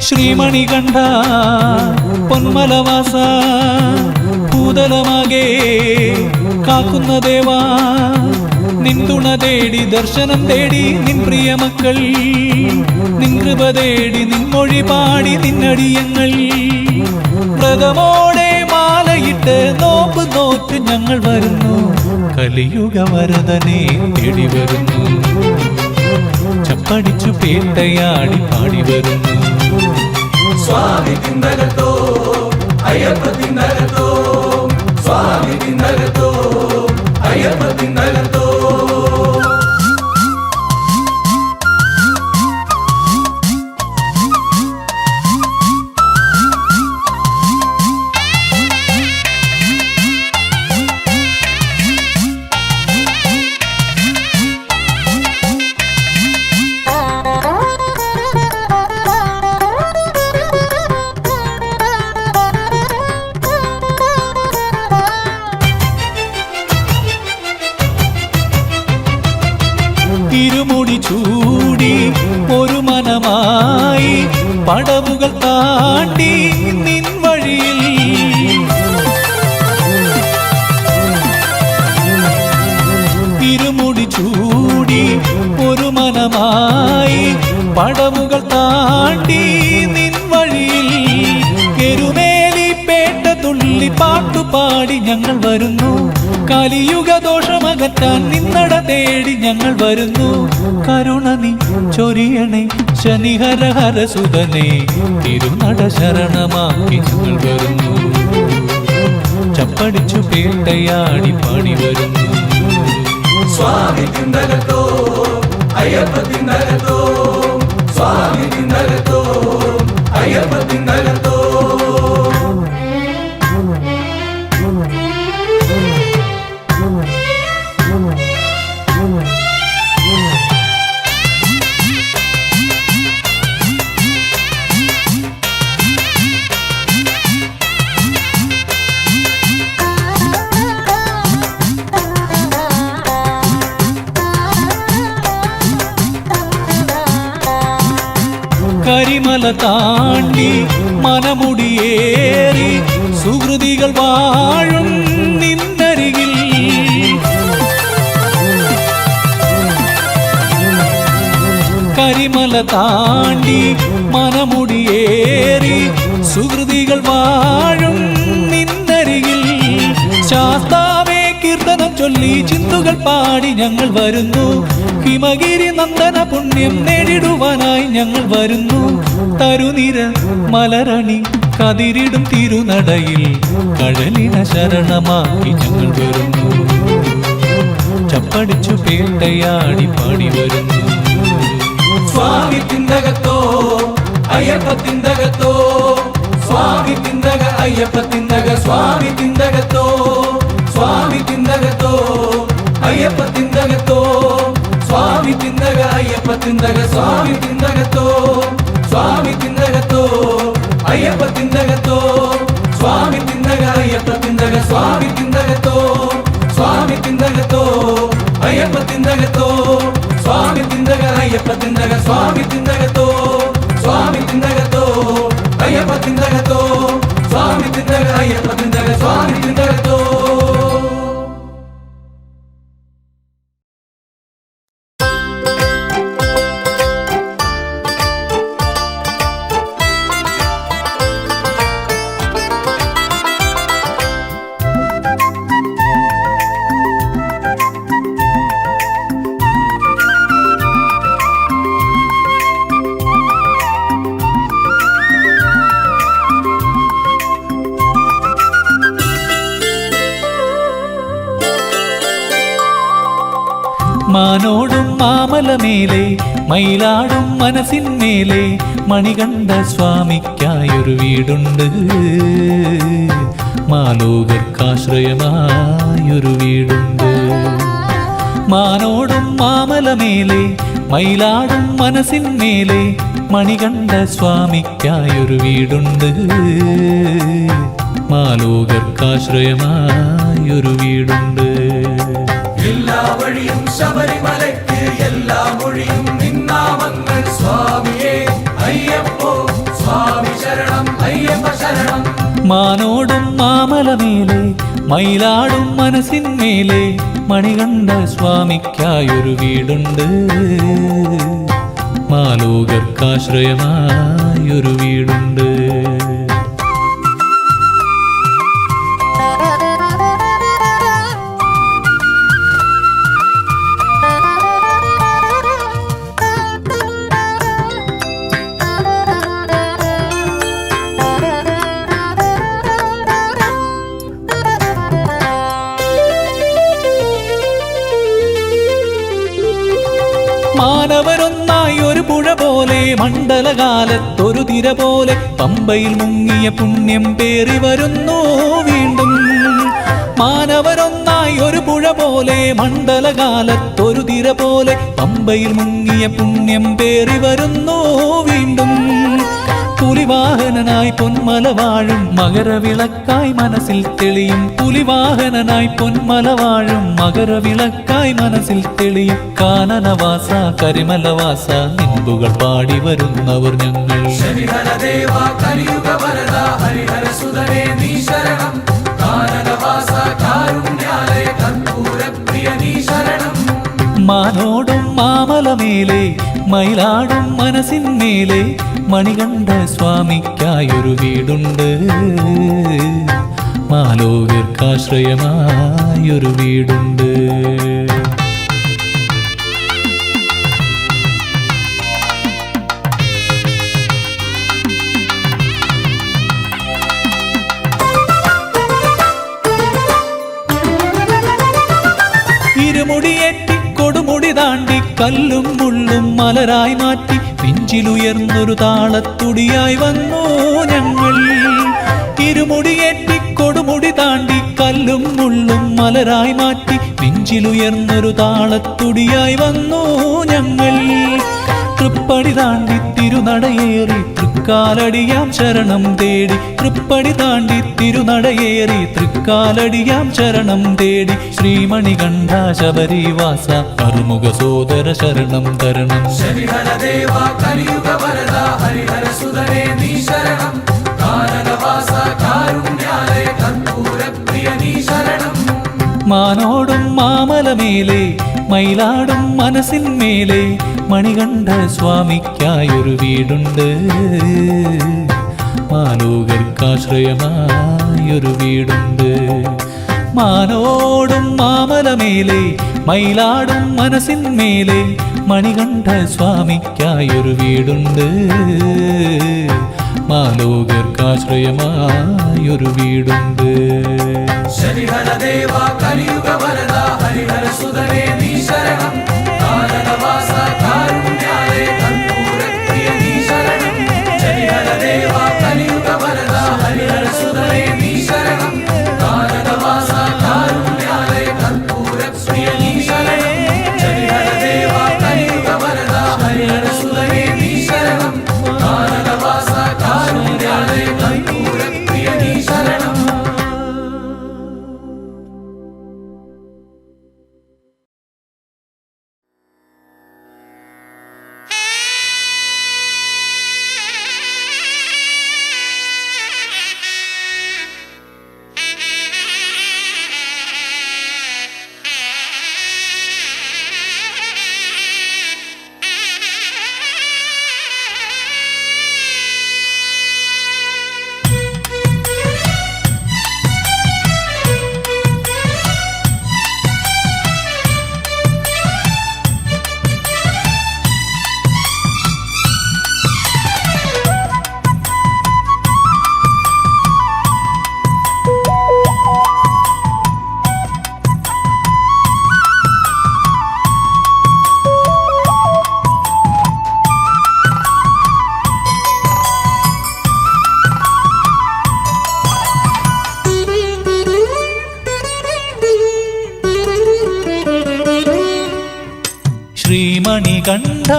ശ്രീമണികണ്ഠ പൊന്മലവാസ ഭൂതലമാകെ കാക്കുന്ന ദേവാ നിൻ തുണ തേടി ദർശനം തേടി നിൻ പ്രിയ മക്കൾ നിൻ കൃപ തേടി നിൻ മൊഴി പാടി നിന്നടിയങ്ങൾ വ്രതമോടെ മാലയിട്ട് നോമ്പ് നോറ്റ് ഞങ്ങൾ വരുന്നു കലിയുഗ വരദനെ തേടി വരുന്നു ചപ്പടിച്ചു പേട്ടയാടി പാടി വരുന്നു സ്വാമി തിന്തകത്തോ അയ്യപ്പ തിന്തകത്തോ സ്വാമി തിന്തകത്തോ അയ്യപ്പ തിന്തകത്തോ ഇരുമുടി ചൂടി ഒരു മനമായി പടവുകൾ താണ്ടി നിൻ വഴിയിൽ ഇരുമുടി ചൂടി ഒരു മനമായി പടവുകൾ താണ്ടി നിൻ വഴിയിൽ എരുമേലി പേട്ട തുള്ളി പാട്ടുപാടി ഞങ്ങൾ വരുന്നു കലിയുഗ ദോഷമകറ്റാൻ നിന്നട തേടി ഞങ്ങൾ വരുന്നു കരുണ നീ ചൊരിയണേ ശനിഹര ഹരസുതനെ തിരുനട ശരണമാക്കി ഞങ്ങൾ വരുന്നു ചപ്പടിച്ചു പേട്ടയാടി പാടി വരുന്നു സ്വാമി തിന്തകത്തോ അയ്യപ്പ തിന്തകത്തോ സ്വാമി തിന്തകത്തോ അയ്യപ്പ തിന്തകത്തോ കരിമല താണ്ടി മനമുടിയേറി സുഹൃതികൾ വാഴും നിന്നരികിൽ കരിമല താണ്ടി മനമുടിയേറി സുഹൃതികൾ വാഴും നിന്നരികിൽ ശാസ്താവേ കീർത്തനം ചൊല്ലി ചിന്തുകൾ പാടി ഞങ്ങൾ വരുന്നു ഹിമഗിരി നന്ദന പുണ്യം നേടിടുവാനായി ഞങ്ങൾ വരുന്നു തരുനിര മലരണി കതിരിടും തിരുനടയിൽ കഴലിന ശരണമാക്കി ഞങ്ങൾ വരുന്നു ചപ്പടിച്ചു പേട്ടയാടി പാടി വരുന്നു സ്വാമി തിന്തകത്തോ അയ്യപ്പ തിന്തകത്തോ സ്വാമി തിന്തക അയ്യപ്പ തിന്തക സ്വാമി തിന്തകത്തോ സ്വാമി തിന്തകത്തോ അയ്യപ്പ തിന്തകത്തോ സ്വാമി തിന്തക അയ്യപ്പ തിന്തക സ്വാമി തിന്തകത്തോ സ്വാമി തിന്തകത്തോ അയ്യപ്പ തിന്തകത്തോ സ്വാമി തിന്തക അയ്യപ്പ തിന്തക സ്വാമി തിന്തകത്തോ സ്വാമി തിന്തകത്തോ അയ്യപ്പ തിന്തകത്തോ സ്വാമി തിന്തക അയ്യപ്പ തിന്തക സ്വാമി തിന്തകത്തോ സ്വാമി തിന്തകത്തോ അയ്യപ്പ തിന്തകത്തോ സ്വാമി തിന്തക അയ്യപ്പ തിന്തക സ്വാമി തിന്തകത്തോ മാനോടും മാമലമേലെ മയിലാടും മനസ്സിന്മേലെ മണികണ്ഠ സ്വാമിക്കായൊരു വീടുണ്ട് മാലോകർക്കാശ്രയമായൊരു വീടുണ്ട് മാനോടും മാമലമേലെ മയിലാടും മനസ്സിന്മേലെ മണികണ്ഠ സ്വാമിക്കായൊരു വീടുണ്ട് മാലോകർക്കാശ്രയമായൊരു വീടുണ്ട് എല്ലാ വഴിയും ശബരിമലയ്ക്ക് എല്ലാ മൊഴിയും നിന്നാമങ്ങൾ സ്വാമിയേ അയ്യപ്പോ സ്വാമി മാനോടും മാമലമേലെ മയിലാടും മനസ്സിന്മേലെ മണികണ്ഠ സ്വാമിക്കായൊരു വീടുണ്ട്. മാലോകർക്കാശ്രയമായൊരു വീടുണ്ട്. മാനവരൊന്നായി ഒരു പുഴ പോലെ മണ്ഡലകാലത്തൊരു തിര പോലെ പമ്പയിൽ മുങ്ങിയ പുണ്യം പേറി വരുന്നു വീണ്ടും. മാനവരൊന്നായി ഒരു പുഴ പോലെ മണ്ഡലകാലത്തൊരു തിര പോലെ പമ്പയിൽ മുങ്ങിയ പുണ്യം പേറി വരുന്നു വീണ്ടും. പുലിവാഹനനായി പൊന്മല വാഴും മകരവിളക്കായി മനസ്സിൽ തെളിയും. പുലിവാഹനനായി പൊന്മല വാഴും മകരവിളക്കായി മനസ്സിൽ തെളിയും. കാനനവാസ കരിമലവാസ നിൻപുകൾ പാടി വരുന്നവർ ഞങ്ങൾ. മാനോടും മാമലമേലെ മയിലാടും മനസ്സിന്മേലെ മണികണ്ഠ സ്വാമിക്കായൊരു വീടുണ്ട്. മാലോകർക്കാശ്രയമായൊരു വീടുണ്ട്. ഇരുമുടിയേറ്റി കൊടുമുടി താണ്ടി കല്ലും മുള്ളും മലരായി മാറ്റി പിഞ്ചിലുയർന്നൊരു താളത്തുടിയായി വന്നു ഞങ്ങൾ. ഇരുമുടിയേറ്റി കൊടുമുടി താണ്ടി കല്ലും മുള്ളും മലരായി മാറ്റി പിഞ്ചിലുയർന്നൊരു താളത്തുടിയായി വന്നു ഞങ്ങൾ. തൃപ്പടി താണ്ടി തിരുനടയേറി തൃക്കാലടിയാം ശരണം തേടി. തൃപ്പടി താണ്ടി തിരുനടയേറി തൃക്കാലടിയാം ശരണം തേടി. ശ്രീമണികണ്ഠ ശബരിവാസ അറുമുഖ സോദര ശരണം തരണം. മാനോടും മാമലമേലെ മയിലാടും മനസ്സിന്മേലെ മണികണ്ഠ സ്വാമിക്കായൊരു വീടുണ്ട്. മാലോകർക്കാശ്രയമായൊരു വീടുണ്ട്. മാനോടും മാമലമേലെ മയിലാടും മനസ്സിന്മേലെ മണികണ്ഠ സ്വാമിക്കായൊരു വീടുണ്ട്. മാലോകർക്കാശ്രയമായൊരു വീടുണ്ട്. ശരിഹരദേവ കലിയുഗ വരദ ഹരിഹര സുതരേ നീ ശരണം. കാനനവാസ കാരുണ്യാലയ കർപ്പൂരപ്രിയ നീ ശരണം. ശരിഹരദേവ കലിയുഗ വരദ ഹരിഹര സുതരേ നീ ശരണം. കാനനവാസ കാരുണ്യാലയ കർപ്പൂരപ്രിയ നീ ശരണം. ശരിഹരദേവ കലിയുഗ വരദ ഹരിഹര സുതരേ നീ ശരണം. കാനനവാസ കാരുണ്യാലയ കർപ്പൂരപ്രിയ നീ ശരണം. ശ്രീമണികണ്ഠ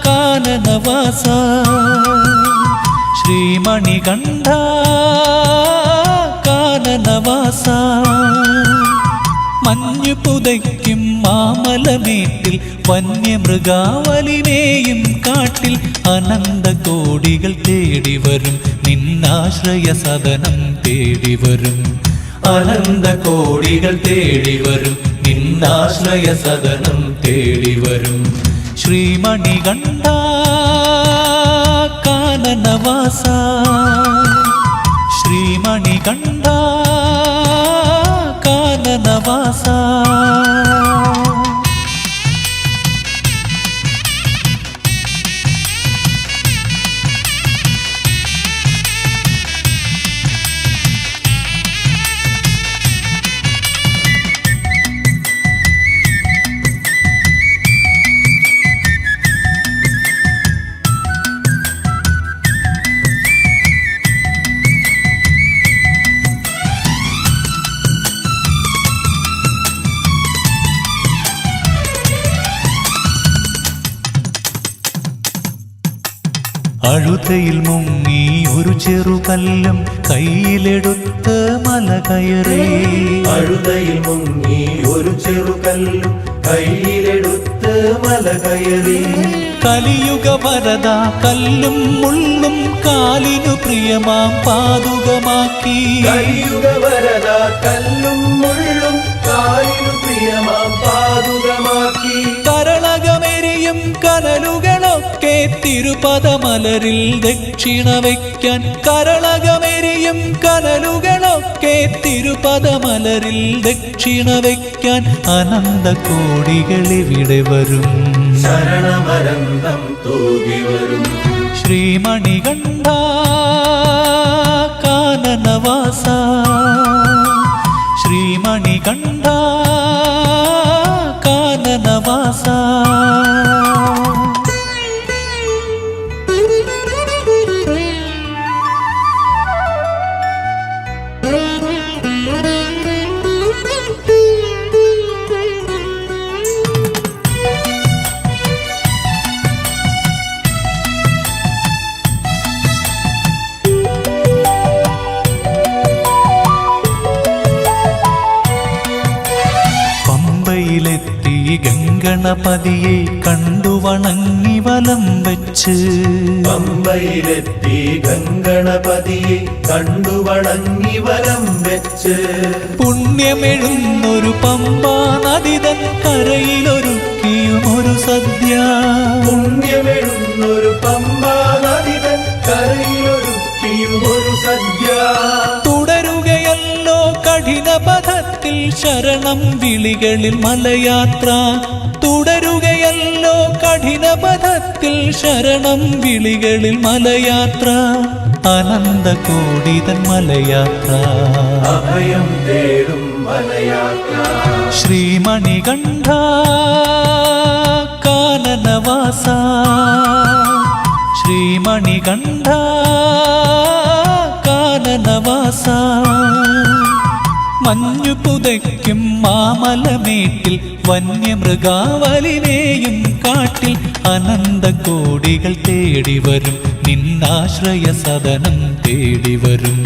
കാനനവാസ ശ്രീമണികണ്ഠ കാനനവാസ മഞ്ഞു പുതയ്ക്കും മാമലമേട്ടിൽ വന്യമൃഗാവലിമേയും കാട്ടിൽ അനന്ത കോടികൾ തേടി വരും നിന്നാശ്രയ സദനം തേടി വരും അനന്ത കോടികൾ തേടി വരും നിന്നാശ്രയ സദനം തേടി വരും ശ്രീമണികണ്ഠ കാനനവാസ ശ്രീമണികണ്ഠ കാനനവാസ അഴുതയിൽ മുങ്ങി ഒരു ചെറുകല്ലും കയ്യിലെടുത്ത് മല കയറി അഴുതയിൽ മുങ്ങി ഒരു ചെറുകല്ലും കയ്യിലെടുത്ത് മല കയറി കലിയുഗ വരദ കല്ലും മുള്ളും കാലിനു പ്രിയമാം പാതുകമാക്കി കലിയുഗ വരദ കല്ലും മുള്ളും കാലിനു പ്രിയമാം പാതുകമാക്കി കരളകമെരിയും കനലുകളൊക്കെ തിരുപദമലരിൽ ദക്ഷിണ വയ്ക്കാൻ കരളകമെരിയും കനലുകളൊക്കെ തിരുപദമലരിൽ ദക്ഷിണ വയ്ക്കാൻ അനന്ത കോടികളിവിടെ വരും ശരണമരന്തം തൂകി വരും ശ്രീമണികണ്ഠ കാനനവാസ ശ്രീമണികണ്ഠ കാനനവാസ പമ്പയിലെത്തി ഗംഗണപതിയെ കണ്ടു വണങ്ങി വലം വെച്ച് പമ്പയിലെത്തി ഗംഗണപതിയെ കണ്ടു വണങ്ങി വലം വെച്ച് പുണ്യമെഴുന്നൊരു പമ്പാ നദിതൻ കരയിലൊരുക്കിയും ഒരു സദ്യ പുണ്യമെഴുന്നൊരു പമ്പാ നദിതൻ കരയിലൊരുക്കിയും ഒരു സദ്യ തുടരുകയല്ലോ കഠിന പഥത്തിൽ ശരണം വിളികളിൽ മലയാത്ര തുടരുകയല്ലോ കഠിന പഥത്തിൽ ശരണം വിളികളിൽ മലയാത്ര അനന്ത കോടിതൻ മലയാത്ര അഭയം തേടും മലയാത്ര ശ്രീമണികണ്ഠ കാനനവാസ ശ്രീമണികണ്ഠ കാനനവാസ മഞ്ഞു പുതയ്ക്കും മാമലമേട്ടിൽ വന്യമൃഗാവലിനെയും കാട്ടിൽ അനന്ത കോടികൾ തേടി വരും നിന്നാശ്രയ സദനം തേടി വരും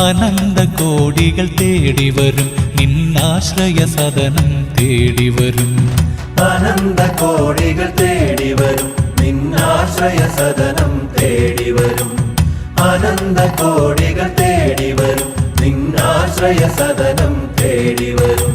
അനന്ത കോടികൾ തേടി വരും നിന്നാശ്രയ സദനം തേടി വരും അനന്ത കോടികൾ തേടി വരും നിന്നാശ്രയ സദനം തേടി വരും അനന്ത കോടികൾ തേടി വരും നിന്നാശ്രയ സദനം തേടി വരും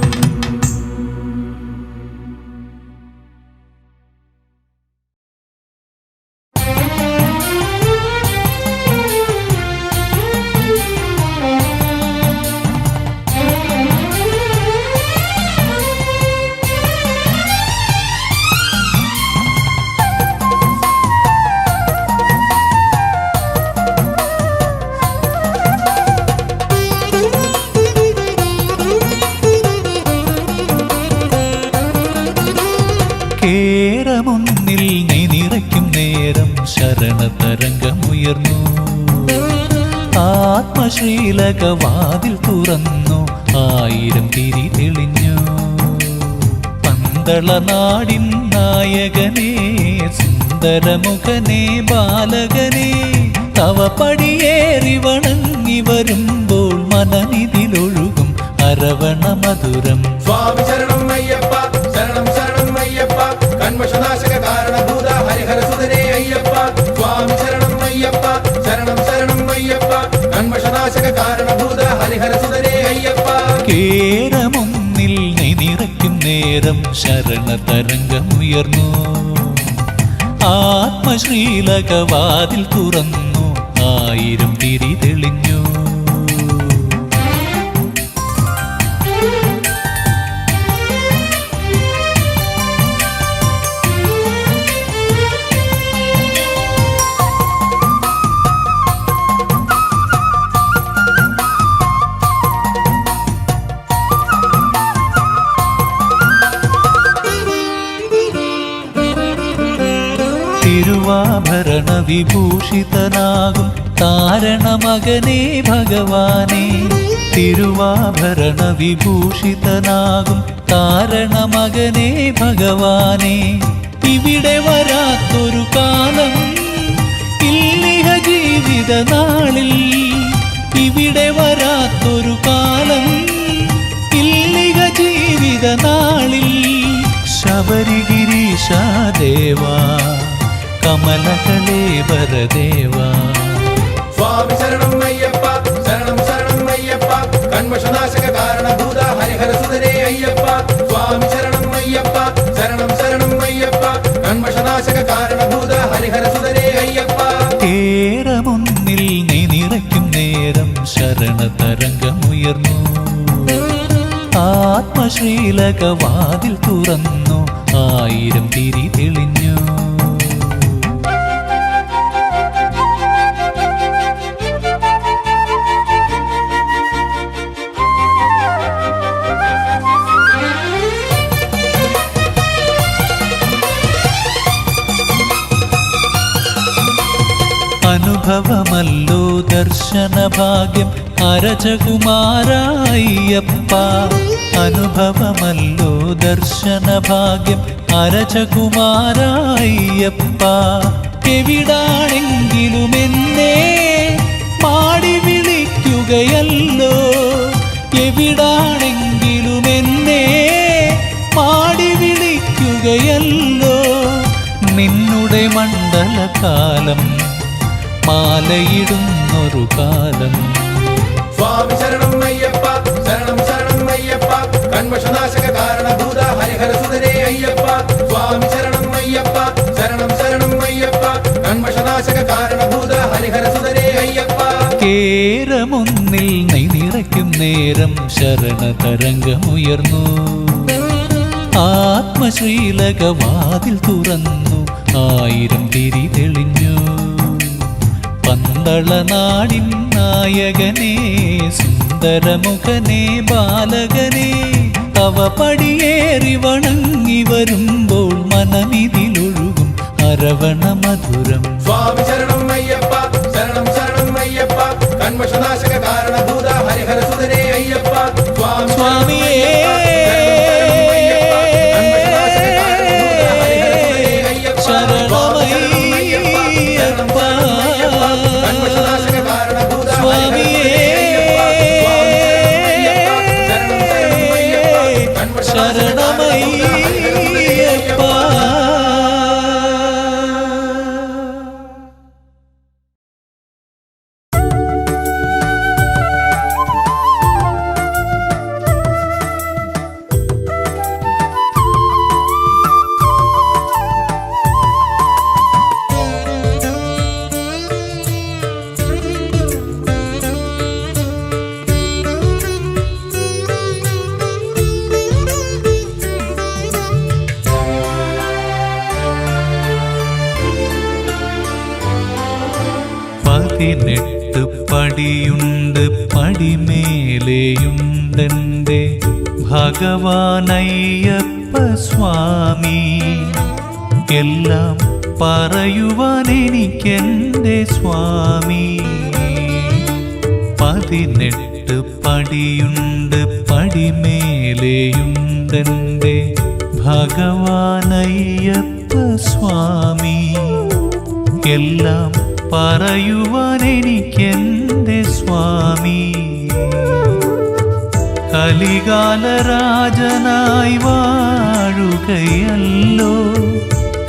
കേരമുന്നിൽ നിറയ്ക്കും നേരം ശരണതരംഗമുയർന്നു ആത്മശീലകവാതിൽ തുറന്നു 1000 തിരി തെളിഞ്ഞു പന്തളനാടിൻ നായകനേ സുന്ദരമുഖനേ ബാലകനേ തവ പടിയേറി വണങ്ങി വരുമ്പോൾ മനനിതിലൊഴുകും അരവണ മധുരം സ്വാമി ശരണം അയ്യപ്പ ശരണം ശരണം അയ്യപ്പ കന്മഷനാശക കാരണഭൂത ഹരിഹര സുതനേ അയ്യപ്പ നേരം ശരണതരംഗമുയർന്നു. ആത്മശ്രീലകവാതിൽ തുറന്നു, 1000 തിരി തെളിഞ്ഞു. തിരുവാഭരണ വിഭൂഷിതനാകും താരണമകനേ ഭഗവാനേ. തിരുവാഭരണ വിഭൂഷിതനാകും താരണമകനേ ഭഗവാനേ. ഇവിടെ വരാത്തൊരു കാലം ഇല്ലിഹ ജീവിത നാളിൽ. ഇവിടെ വരാത്തൊരു കാലം ഇല്ലിഹ ജീവിത നാളിൽ. ശബരിഗിരീശ ദേവാ, കമലകലേവരദേവാ. സ്വാമി ശരണം അയ്യപ്പ, ശരണം ശരണം അയ്യപ്പ, കന്മഷനാശക കാരണഭൂത ഹരിഹരസുതനേ അയ്യപ്പ. സ്വാമി ശരണം അയ്യപ്പ, ശരണം ശരണം അയ്യപ്പ, കന്മഷനാശക കാരണഭൂത ഹരിഹരസുതനേ അയ്യപ്പ. കേരമുന്നിൽ നീ നിറയ്ക്കും നേരം ശരണതരംഗമുയർന്നു. ആത്മശ്രീലകവാതിൽ തുറന്നു, 1000 തിരി തെളിഞ്ഞു. അനുഭവമല്ലോ ദർശനഭാഗ്യം അരജകുമാരായ്യപ്പ. അനുഭവമല്ലോ ദർശനഭാഗ്യം അരജകുമാരായ്യപ്പ. എവിടാണെങ്കിലും എന്നെ പാടി വിളിക്കുകയല്ലോ. എവിടാണെങ്കിലും എന്നെ പാടി വിളിക്കുകയല്ലോ. നിന്നുടെ മണ്ഡലകാലം മാലയിടുന്നൊരു കാലം. സ്വാമി ശരണം അയ്യപ്പ, ശരണം ശരണം അയ്യപ്പ, കന്മഷനാശക കാരണഭൂത ഹരിഹരസുതനേ അയ്യപ്പ. സ്വാമി ശരണം അയ്യപ്പ, ശരണം ശരണം അയ്യപ്പ, കന്മഷനാശക കാരണഭൂത ഹരിഹരസുതനേ അയ്യപ്പ. കേരമുന്നിൽ നീ നിറയ്ക്കും നേരം ശരണതരംഗമുയർന്നു. ആത്മശ്രീലകവാതിൽ തുറന്നു, 1000 തിരി തെളിഞ്ഞു. പന്തളനാടിൻ നായകനേ, സുന്ദരമുഖനേ ബാലകനേ, തവ പടിയേറി വണങ്ങി വരുമ്പോൾ മനമിതിലൊഴുകും അരവണ മധുരം. സ്വാമി ശരണം അയ്യപ്പ, ശരണം ശരണം അയ്യപ്പ, കന്മഷനാശക കാരണഭൂത ഹരിഹരസുതനേ അയ്യപ്പ. സ്വാമിയേ പതിനെട്ട് പടിയുണ്ട്, പടിമേലെയുണ്ടെൻ്റെ ഭഗവാനയ്യപ്പ സ്വാമി. എല്ലാം പറയുവാൻ എനിക്കെൻ്റെ സ്വാമി. 18 പടിയുണ്ട്, പടിമേലെയുണ്ടെൻ്റെ ഭഗവാനയ്യപ്പ സ്വാമി. എല്ലാം പറയുവാൻ എനിക്കെൻ്റെ സ്വാമി. കലികാലരാജനായി വാഴുകയല്ലോ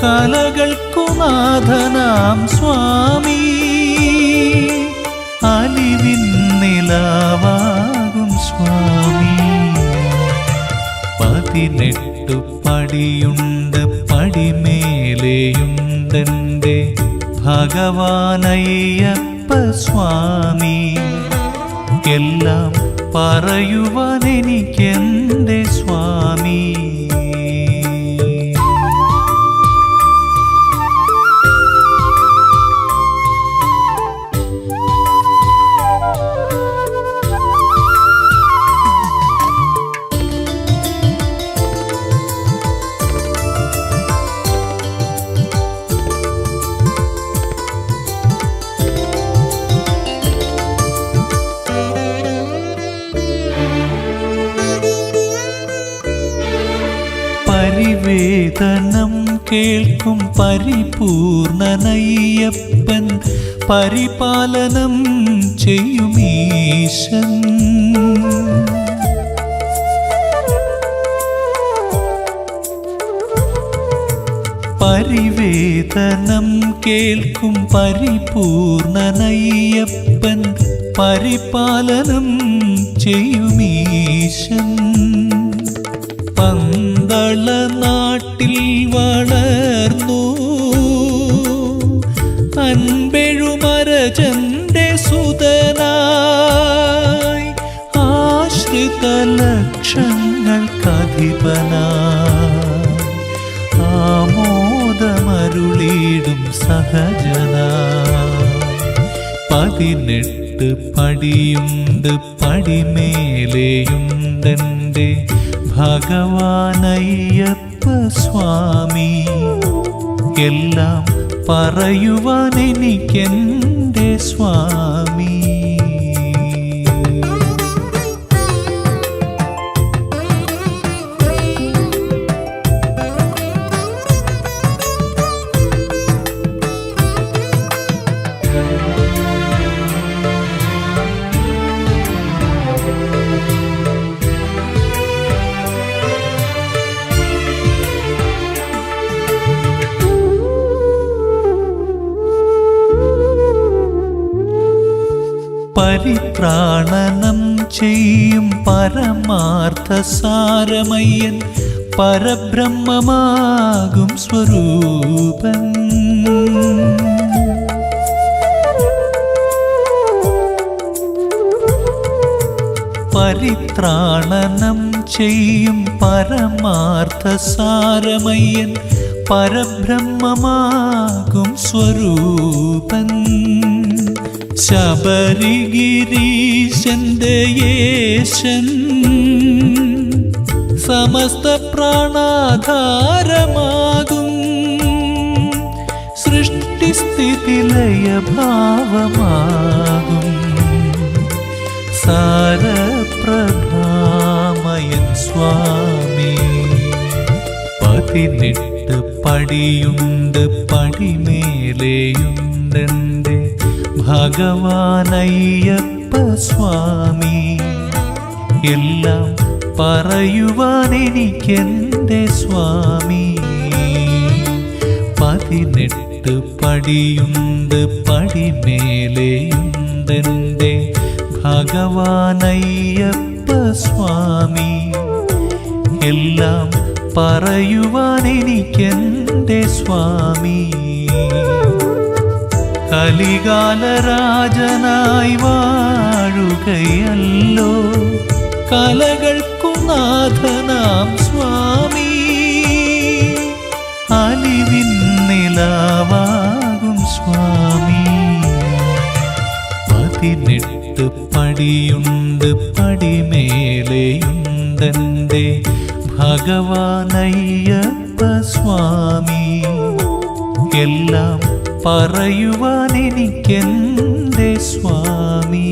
കലകൾക്കു നാഥനാം സ്വാമി. അലിവിൻ നിലാവാകും സ്വാമി. 18 പടിയുണ്ട് പടിമേലെയുണ്ടെൻ്റെ ഭഗവാനയ്യപ്പ സ്വാമി. എല്ലാം പറയുവാൻ എനിക്കെൻ്റെ സ്വാമി. പരിവേദനം കേൾക്കും പരിപൂർണനയ്യപ്പൻ, പരിപാലനം ചെയ്യുമീശൻ. പരിവേദനം കേൾക്കും പരിപൂർണനയ്യപ്പൻ, പരിപാലനം ചെയ്യുമീശൻ. പന്തള നാട്ടിൽ വളർന്നു അൻപെഴുമരജന്റെ സുതനായി, ആശ്രിത ലക്ഷങ്ങൾക്കധിപനായി, ആമോദമരുളിടും സഹജനായി. 18 പടിയുണ്ട് പടിമേലെയുണ്ടെൻ്റെ ഭഗവാനയ്യപ്പ സ്വാമി. എല്ലാം പറയുവാൻ എനിക്കെൻ്റെ സ്വാമി. പരിത്രാണനം ചെയ്യും പരമാർത്ഥ സാരമയ്യൻ, പരബ്രഹ്മമാകും സ്വരൂപൻ. പരിത്രാണനം ചെയ്യും പരമാർത്ഥ സാരമയ്യൻ, പരബ്രഹ്മമാകും സ്വരൂപൻ. ശബരിഗിരീശന്റെ യേശൻ, സമസ്ത പ്രാണാധാരമാകും, സൃഷ്ടിസ്ഥിതി ലയഭാവമാകും, സാരപ്രഭാമയൻ സ്വാമി. 18 പടിയുണ്ട് പടിമേലെയുണ്ടെൻ്റെ ഭഗവാനയ്യപ്പ സ്വാമി. എല്ലാം പറയുവാൻ എനിക്കെൻ്റെ സ്വാമി. 18 പടിയുണ്ട് പടിമേലെയുണ്ടെൻ്റെ ഭഗവാനയ്യപ്പ സ്വാമി. എല്ലാം പറയുവാൻ എനിക്കെൻ്റെ സ്വാമി. കലികാലരാജനായി വാഴുകയല്ലോ കലകൾക്കു നാഥനാം സ്വാമി. അലിവിൻ നിലാവാകും സ്വാമി. 18 പടിയുണ്ട് പടിമേലെയുണ്ടെൻ്റെ ഭഗവാനയ്യപ്പ സ്വാമി. എല്ലാം പറയുവാൻ എനിക്കെൻ്റെ സ്വാമി.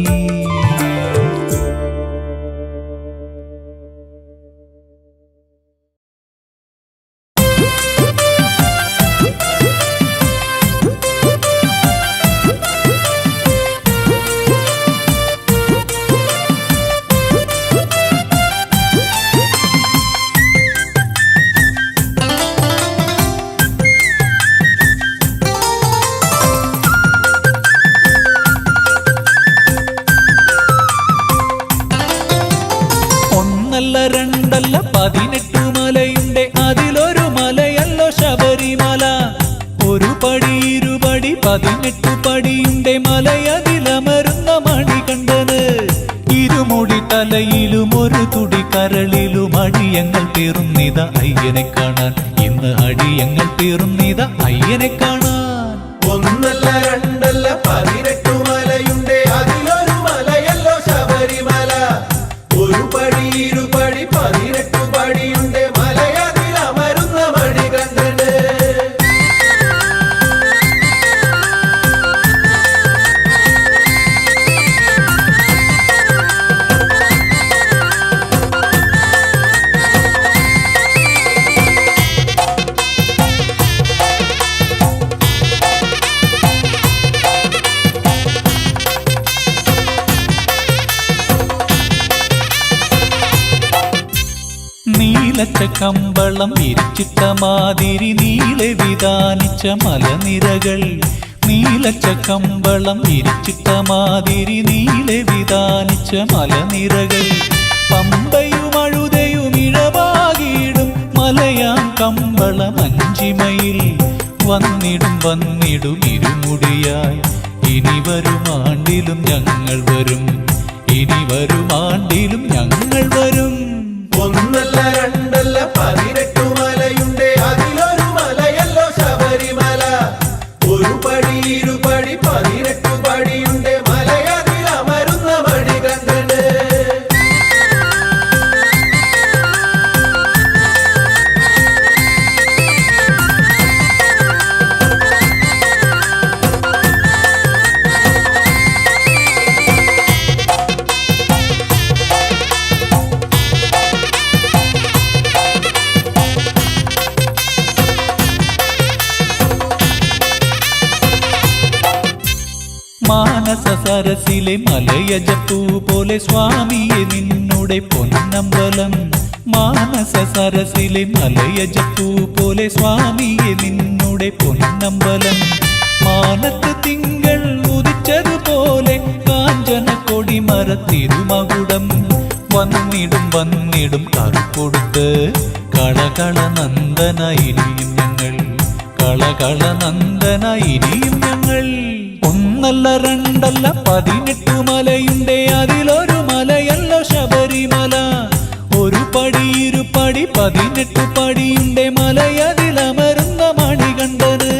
ഇരുപടി 18 പടിയുണ്ട് മലയതിലമരുന്ന മണികണ്ഠന്. ഇരുമുടി തലയിലും ഒരു തുടി കരളിലും അടിയങ്ങൾ പേറുന്നിത അയ്യനെ കാണാൻ. ഇന്ന് അടിയങ്ങൾ പേറുന്നിത അയ്യനെ കാണാൻ. ഒന്നല്ല രണ്ടല്ല 18 മലയുണ്ട്, അതിലൊരു മലയല്ലോ ശബരിമല. ഒരു പടി ഇരുപടി 18 പടിയുണ്ട് മലയതിലമരുന്ന മണികണ്ഠന്. നീലച്ച കമ്പളം വിരിച്ചിട്ട മാതിരി നീളെ വിധാനിച്ച മലനിരകൾ. നീലച്ച കമ്പളം വിരിച്ചിട്ട മാതിരി നീളെ വിധാനിച്ച മലനിരകൾ. പമ്പയും അഴുതയും ഇഴവാകിടും മലയാം കമ്പളം അഞ്ചിമയിൽ. വന്നിടും വന്നിടും ഇരുമുടിയായി ഇനി വരും ആണ്ടിലും ഞങ്ങൾ വരും. ഇനി വരും ആണ്ടിലും ഞങ്ങൾ വരും. ഒന്നല്ല രണ്ടല്ല 18 മലയുണ്ട്, അതിലൊരു മലയല്ലോ ശബരിമല. ഒരു പടി ഇരുപടി 18 പടിയുണ്ട് മലയതിലമരുന്ന മണികണ്ഠന്. മാനസ സരസിലെ മലയജപ്പൂ പോലെ സ്വാമിയെ നിന്നുടെ പൊന്നമ്പലം. മാനസ സരസിലെ മലയജപ്പൂ പോലെ സ്വാമിയെ നിന്നുടെ പൊന്നമ്പലം. മാനത്ത് തിങ്കൾ ഉദിച്ചതുപോലെ കാഞ്ചന കൊടിമര തിരുമകുടം. വന്നിടും വന്നിടും കറുക്കൊടുത്ത് കളകള നന്ദന ഇനിയും ഞങ്ങൾ. കളകള നന്ദന ഇനിയും ഞങ്ങൾ. ഒന്നല്ല രണ്ടല്ല 18 മലയുണ്ട്, അതിലൊരു മലയല്ലോ ശബരിമല. ഒരു പടി ഇരുപടി 18 പടിയുണ്ട് മലയതിലമരുന്ന മണികണ്ഠന്.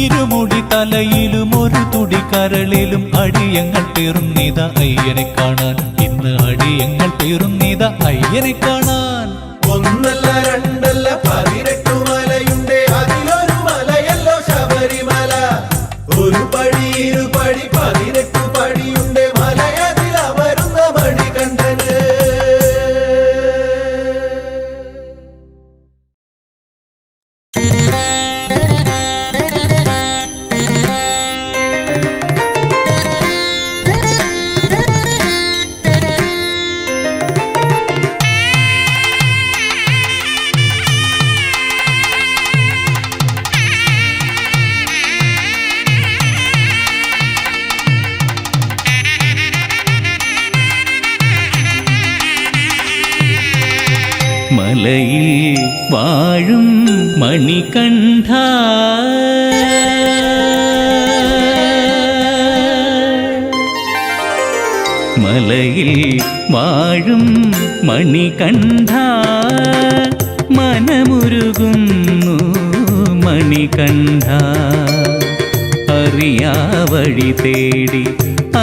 ഇരുമുടി തലയിലും ഒരു തുടി കരളിലും അടിയങ്ങൾ പേറുന്നിത അയ്യനെ കാണാൻ. ഇന്ന് അടിയങ്ങൾ പേറുന്നിത അയ്യനെ കാണാൻ. ഒന്നല്ല രണ്ടല്ല 18 മലയുണ്ട്, അതിലൊരു മലയല്ലോ ശബരിമല. ഒരു പടി ഇരുപടി 18 പടിയുണ്ട് മലയതിലമരുന്ന മണികണ്ഠന്. മലയിൽ വാഴും മണികണ്ഠ, മലയിൽ വാഴും മണികണ്ഠ. മനമുരുകുന്നു മണികണ്ഠ. അറിയാ വഴി തേടി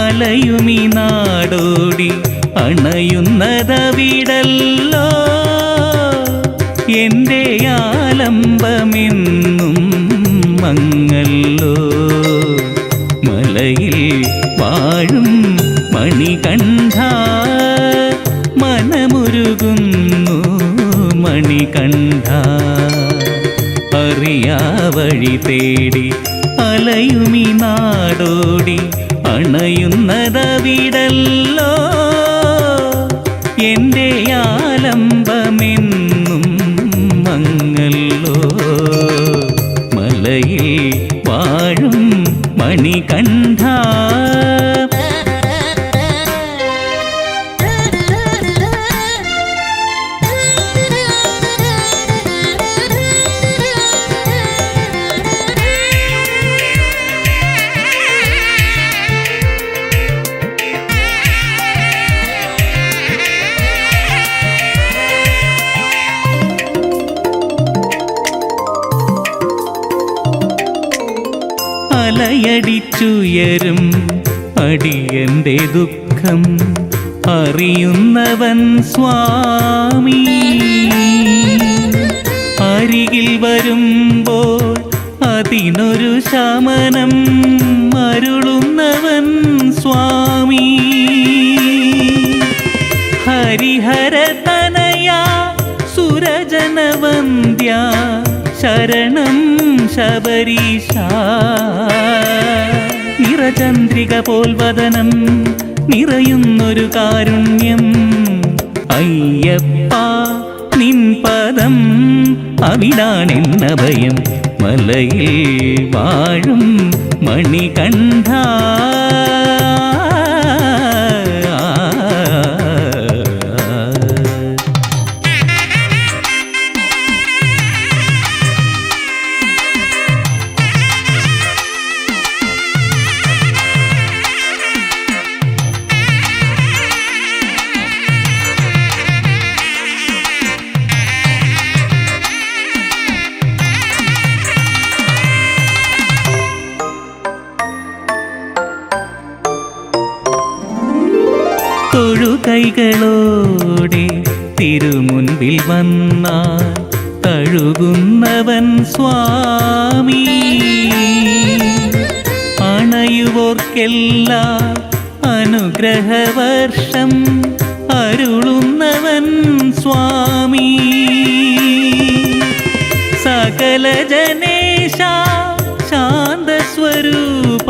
അലയുമീ നാടോടി അണയുന്നതവിടല്ലോ. എൻ്റെ ആലംബമെന്നും മങ്ങല്ലോ. മലയിൽ വാഴും മണികണ്ഠ. മനമുരുകുന്നു മണികണ്ഠ. അറിയാ വഴി തേടി അലയുമീ നാടോടി അണയുന്നതവിടല്ലോ. എൻ്റെ ആലംബമെന്നും മങ്ങല്ലോ. മലയിൽ വാഴും മണികണ്ഠ. അലയടിച്ചുയരും അടിയന്റെ ദുഃഖം അറിയുന്നവൻ സ്വാമി. അരികിൽ വരുമ്പോൾ അതിനൊരു ശമനം അരുളുന്നവൻ സ്വാമി. ഹരിഹരതനയ സുരജനവന്ദ്യ ശരണം ശബരീശ. നിറചന്ദ്രിക പോൽ വദനം നിറയുന്നൊരു കാരുണ്യം അയ്യപ്പ നിൻ പദം അവിടാണെന്ന ഭയം. മലയിൽ വാഴും മണികണ്ഠ തൊഴുകൈകളോടെ തിരുമുൻപിൽ വന്നാൽ തഴുകുന്നവൻ സ്വാമി. അണയുവോർക്കെല്ലാം അനുഗ്രഹവർഷം അരുളുന്നവൻ സ്വാമി. സകല ജനേശ ശാന്തസ്വരൂപ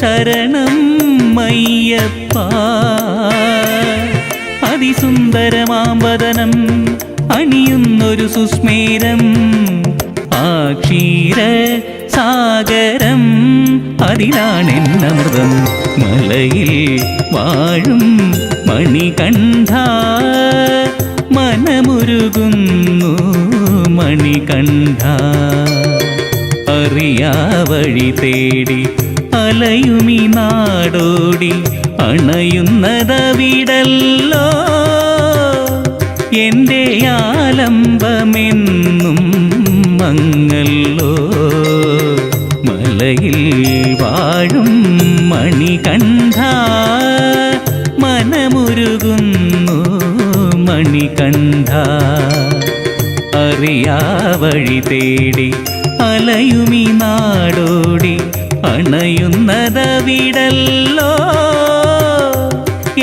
ശരണം അയ്യപ്പ. അതിസുന്ദരമാംവദനം അണിയുന്നൊരു സുസ്മേരം ആ ക്ഷീര സാഗരം അതിലാണെന്നമൃതം. മലയിൽ വാഴും മണികണ്ഠ മനമുരുകുന്നു മണികണ്ഠ. അറിയാ വഴി തേടി അലയുമി നാടോടി അണയുന്നതവിടല്ലോ എൻ്റെ ആലംബമെന്നും മങ്ങല്ലോ. മലയിൽ വാഴും മണികണ്ഠ മനമുരുകുന്നു മണികണ്ഠ. അറിയാ വഴി തേടി അലയുമി നാടോടി അണയുന്നതവിടല്ലോ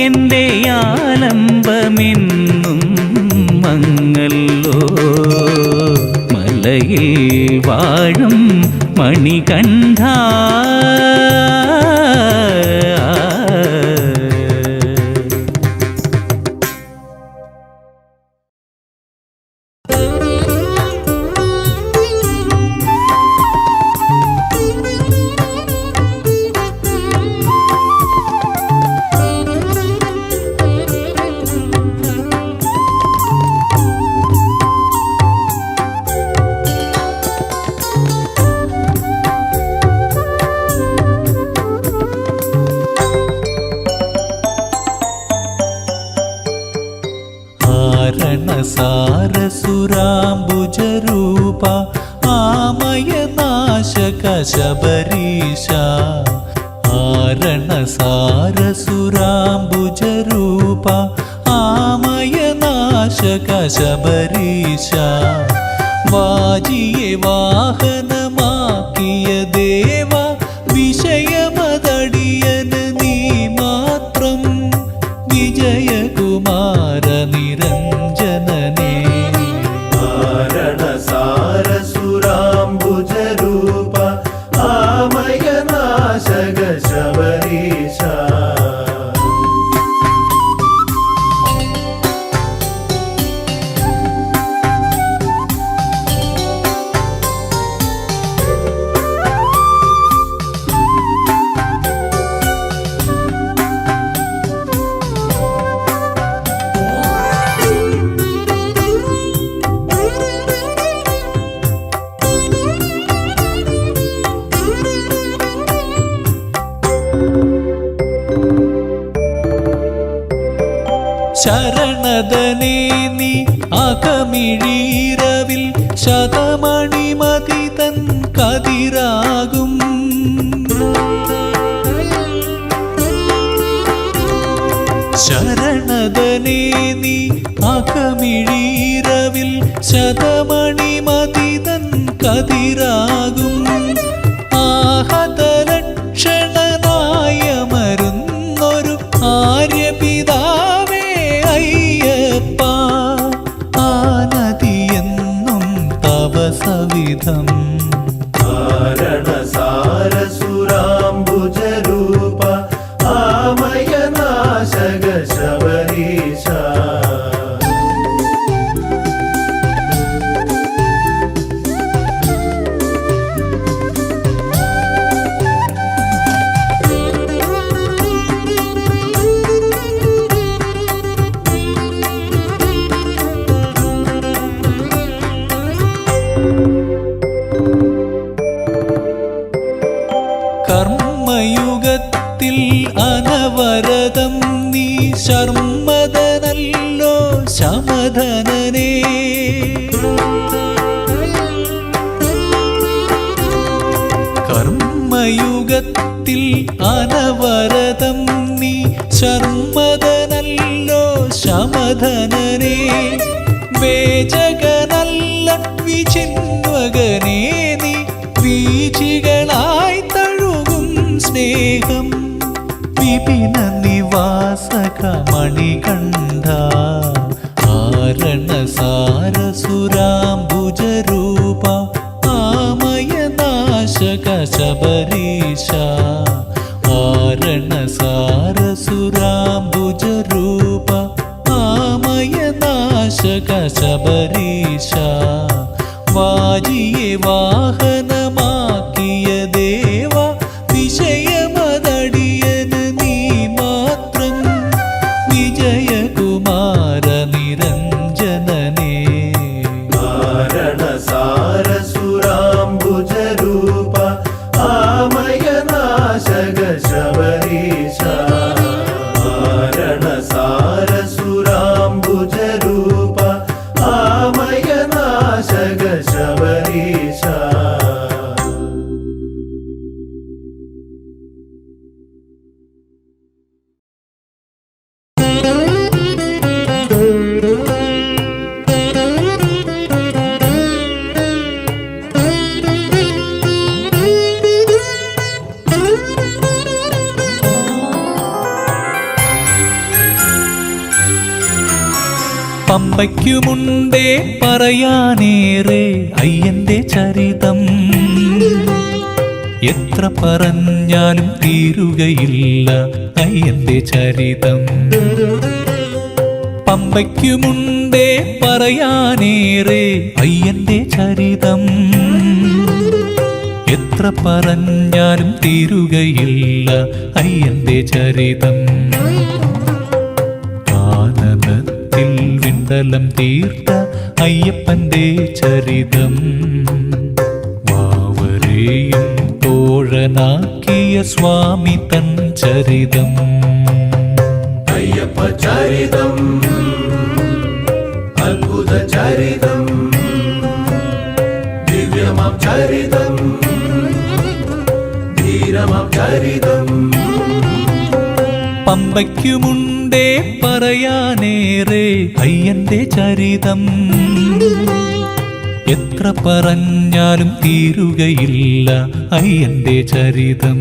എൻ്റെ ആലംബമെന്നും മങ്ങല്ലോ. മലയിൽ വാഴും മണികണ്ഠ. സാരസുരാംബുജരൂപ ആമയനാശക ശബരീശ. ആരണസാരസുരാംബുജരൂപ ആമയനാശക ശബരീശ. വാജിയെ വാഹനമാക്കിയ ദേവ വിഷയമതടിയന് നീ മാത്രം. വിജയകുമാര നിരഞ്ജനനേ ആരണസാരസുരാംബുജരൂപ ആമയനാശക ശബരീശ. ശരണദനേ നീ അകമിഴീരവിൽ ശതമണിമതി തൻ കതിരാകും. ശരണദനേ നീ അകമിഴീരവിൽ ശതമണി മതിതൻ കതിരാകും ആഹതലക്ഷണനായമരുന്നൊരു ആര്യപിതാവേ അയ്യപ്പ ആനദിയെന്നും തവ സവിധം കാരണസാരസുരാംബുജരൂപ ആമയനാശക ശബരീശ കർമ്മയുഗത്തിൽ അനവരതം നീ ശർമ്മദനല്ലോ ശമധനനേ കർമ്മയുഗത്തിൽ അനവരതം നീ ശർമ്മദനല്ലോ ശമധനനേ വേജകനല്ല വിചിന്വകനേ നീ വീചികളായി തഴുകും സ്നേഹം വിപിന നിവാസക മണികണ്ഠ ആരണസാരസുരാംബുജരൂപ ആമയനാശക ശബരീശ ആരണസാരസുരാംബുജരൂപ ആമയനാശക ശബരീശ വാജിയെ വാഹനമാക്കിയ ദേവ വിഷയമതടിയന് നീ മാത്രം വിജയകുമാര നിരഞ്ജനനേ കാരണസാരസുരാംബുജരൂപ ആമയനാശക ശബരീശ കാരണസാരസുരാംബുജരൂപ ആമയനാശക ശബരീശ പമ്പയ്ക്കുമുണ്ടേ പറയാനേറെ അയ്യന്റെ ചരിതം എത്ര പറഞ്ഞാലും തീരുകയില്ല അയ്യന്റെ ചരിതം പമ്പയ്ക്കുമുണ്ടേ പറയാനേറെ അയ്യന്റെ ചരിതം എത്ര പറഞ്ഞാലും തീരുകയില്ല അയ്യന്റെ ചരിതം കാനനത്തിൽ വിണ്ടലം തീർത്ത അയ്യപ്പന്റെ ചരിതം വാവരെയും തോഴനാക്കിയ സ്വാമി തൻ ചരിതം അയ്യപ്പ ചരിതം അത്ഭുത ചരിതം ദിവ്യമാം ചരിതം ധീരമാം ചരിതം പമ്പയ്ക്കുമുണ്ടേ പറയാനേറെ അയ്യന്റെ ചരിതം എത്ര പറഞ്ഞാലും തീരുകയില്ല അയ്യന്റെ ചരിതം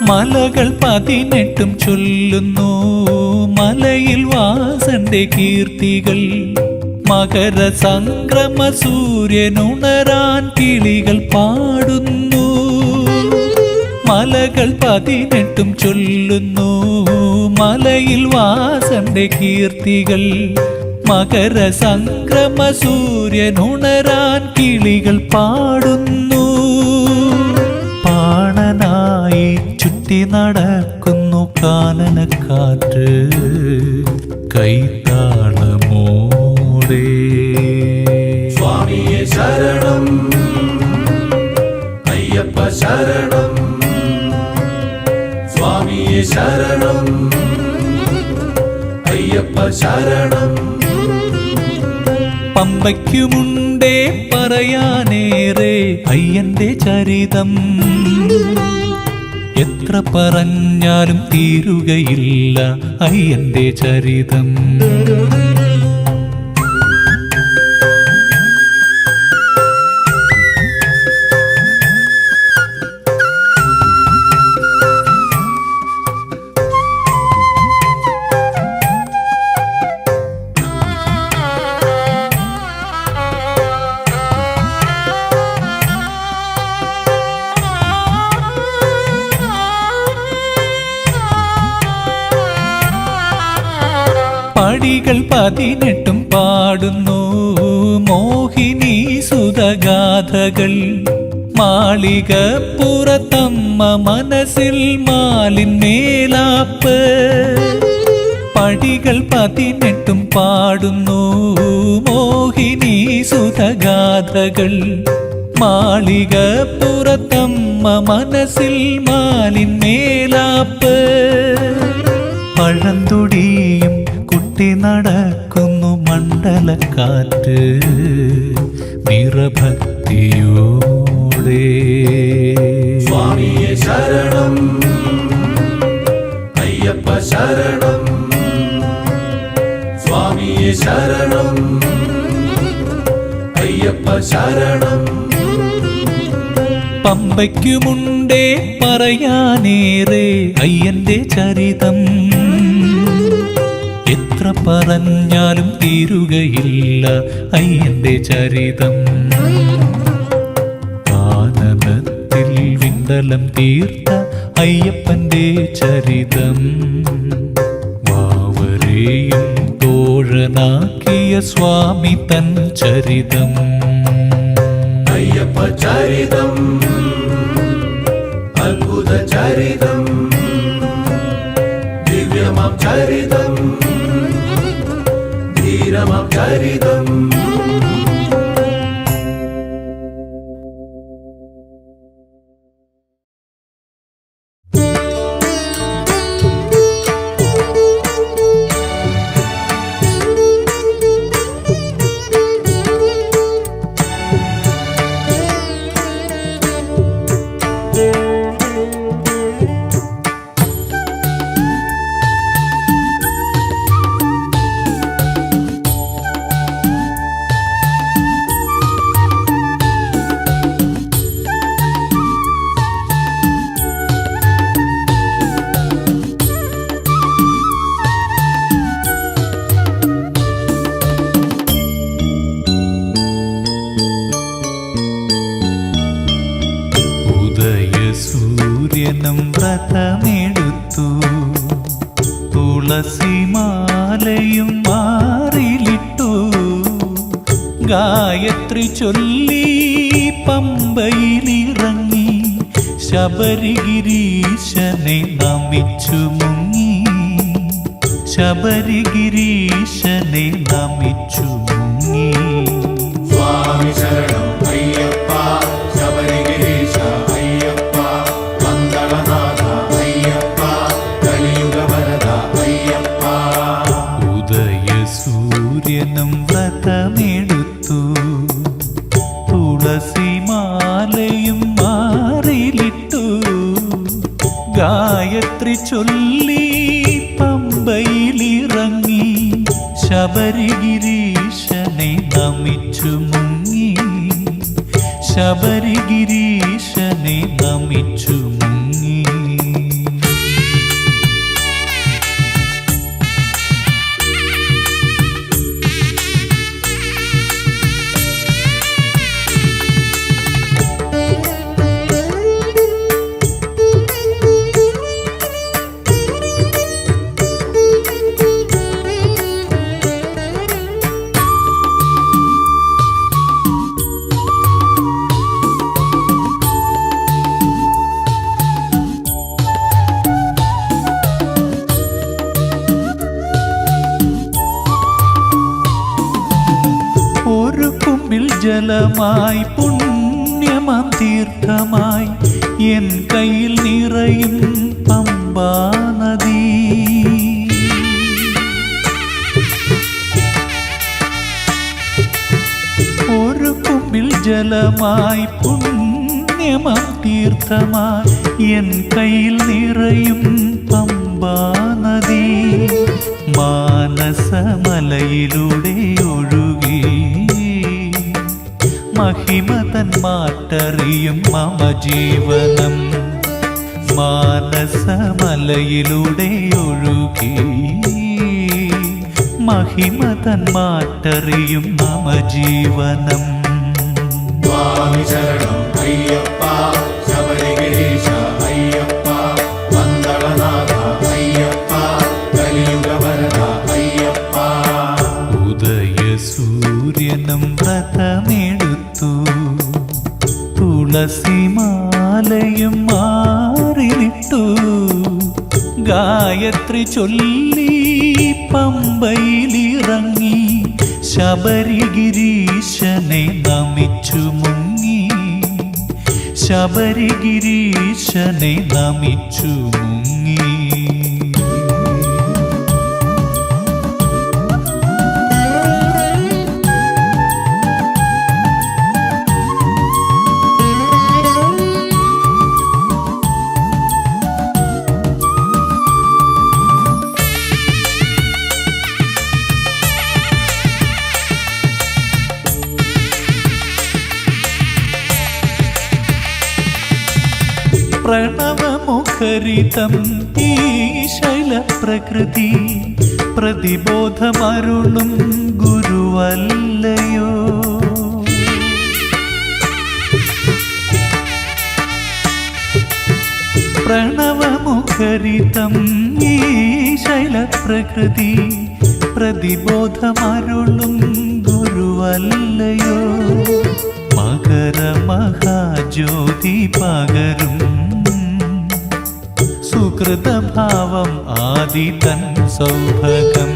മലകൾ 18 ചൊല്ലുന്നു മലയിൽ വാസന്റെ കീർത്തികൾ മകര സംക്രമ സൂര്യനുണരാൻ കിളികൾ പാടുന്നു മലകൾ 18 ചൊല്ലുന്നു മലയിൽ വാസന്റെ കീർത്തികൾ മകര സംക്രമ സൂര്യനുണരാൻ കിളികൾ പാടുന്നു പാണനായി ചുറ്റും ചുറ്റി നടക്കുന്നു കാനനക്കാറ്റ് കൈത്താളമോടെ. സ്വാമിയെ ശരണം അയ്യപ്പ ശരണം സ്വാമിയെ ശരണം അയ്യപ്പ ശരണം. പമ്പയ്ക്കുമുണ്ടേ പറയാനേറെ അയ്യന്റെ ചരിതം, എത്ര പറഞ്ഞാലും തീരുകയില്ല അയ്യന്റെ ചരിതം. പടികൾ 18 പാടുന്നു മോഹിനി സുതഗാഥകൾ. മാളിക പുറത്തമ്മ മനസ്സിൽ മാലിന്മേലാപ്പ്. പടികൾ 18 പാടുന്നു മോഹിനി സുതഗാഥകൾ. മാളിക പുറത്തമ്മ മനസ്സിൽ മാലിന്മേലാപ്പ്. പഴന്തുടിയും കുട്ടി നടക്കുന്നു മണ്ഡലക്കാറ്റ് നിറഭക്തിയോടെ. സ്വാമിയെ ശരണം അയ്യപ്പ ശരണം സ്വാമിയെ ശരണം അയ്യപ്പ ശരണം. പമ്പയ്ക്കുമുണ്ടേ പറയാനേറെ അയ്യന്റെ ചരിതം, എത്ര പറഞ്ഞാലും തീരുകയില്ല അയ്യന്റെ ചരിതം. കാനനത്തിൽ വിണ്ടലം തീർത്ത അയ്യപ്പന്റെ ചരിതം, വാവരെയും തോഴനാക്കിയ സ്വാമി തൻ ചരിതം. അയ്യപ്പ ചരിതം അത്ഭുത ചരിതം ദിവ്യമാം ചരിതം ധീരമാം ചരിതം. സൂര്യനും വ്രതമെടുത്തു, തുളസിമാലയും മാറിലിട്ടു. ഗായത്രി ചൊല്ലി പമ്പയിലിറങ്ങി, ശബരിഗിരീശനെ നമിച്ചു മുങ്ങി. ശബരിഗിരീശനെ നമിച്ചു മുങ്ങി. സ്വാമി ശരണം അയ്യപ്പ ശബരിഗിരീശ അയ്യപ്പ മംഗളനാഥ അയ്യപ്പ കലിയുഗ വരദ അയ്യപ്പ. ഉദയസൂര്യനും വ്രതമെടുത്തു, തുളസിമാലയും മാറിലിട്ടു. ഗായത്രി ചൊല്ലി പമ്പയിലിറങ്ങി, ശബരിഗിരീശനെ നമിച്ചു മുങ്ങി. ശബരിഗിരീശനെ നമിച്ചു മുങ്ങി. ജലമായി പുണ്യമാം തീർത്ഥമായി എൻ കയ്യിൽ നിറയും പമ്പാ നദി. ഒരു കുമ്പിൽ ജലമായി പുണ്യമാം തീർത്ഥമായി എൻ കയ്യിൽ നിറയും പമ്പാ നദി. മാനസമലയിലൂടെ ഒഴുകി മഹിമതൻ മാറ്ററിയും മമ ജീവനം. മാനസമലയിലൂടെ ഒഴുകി മഹിമതൻ മാറ്ററിയും മമ ജീവനം. സ്വാമി ശരണം അയ്യപ്പ, ശബരിഗിരീശ അയ്യപ്പ, പന്തളനാഥ അയ്യപ്പ, കലിയുഗ വരദ അയ്യപ്പ. ഉദയസൂര്യനും വ്രതമെടുത്തു, തുളസിമാലയും മാറിലിട്ടു, ഗായത്രി ചൊല്ലി പമ്പയിലിറങ്ങി, ശബരിഗിരീശനെ നമിച്ചു മുങ്ങി, ശബരിഗിരീശനെ നമിച്ചു മുങ്ങി. പ്രണവമുഖരിതം ഈ ശൈലപ്രകൃതി, പ്രതിബോധമരുളും ഗുരുവല്ലയോ. പ്രണവമുഖരിതം ഈ ശൈലപ്രകൃതി, പ്രതിബോധമരുളും ഗുരുവല്ലയോ. മകരമഹാജ്യോതി പകരും സുകൃതഭാവം ആദിതൻ സൗഭഗം.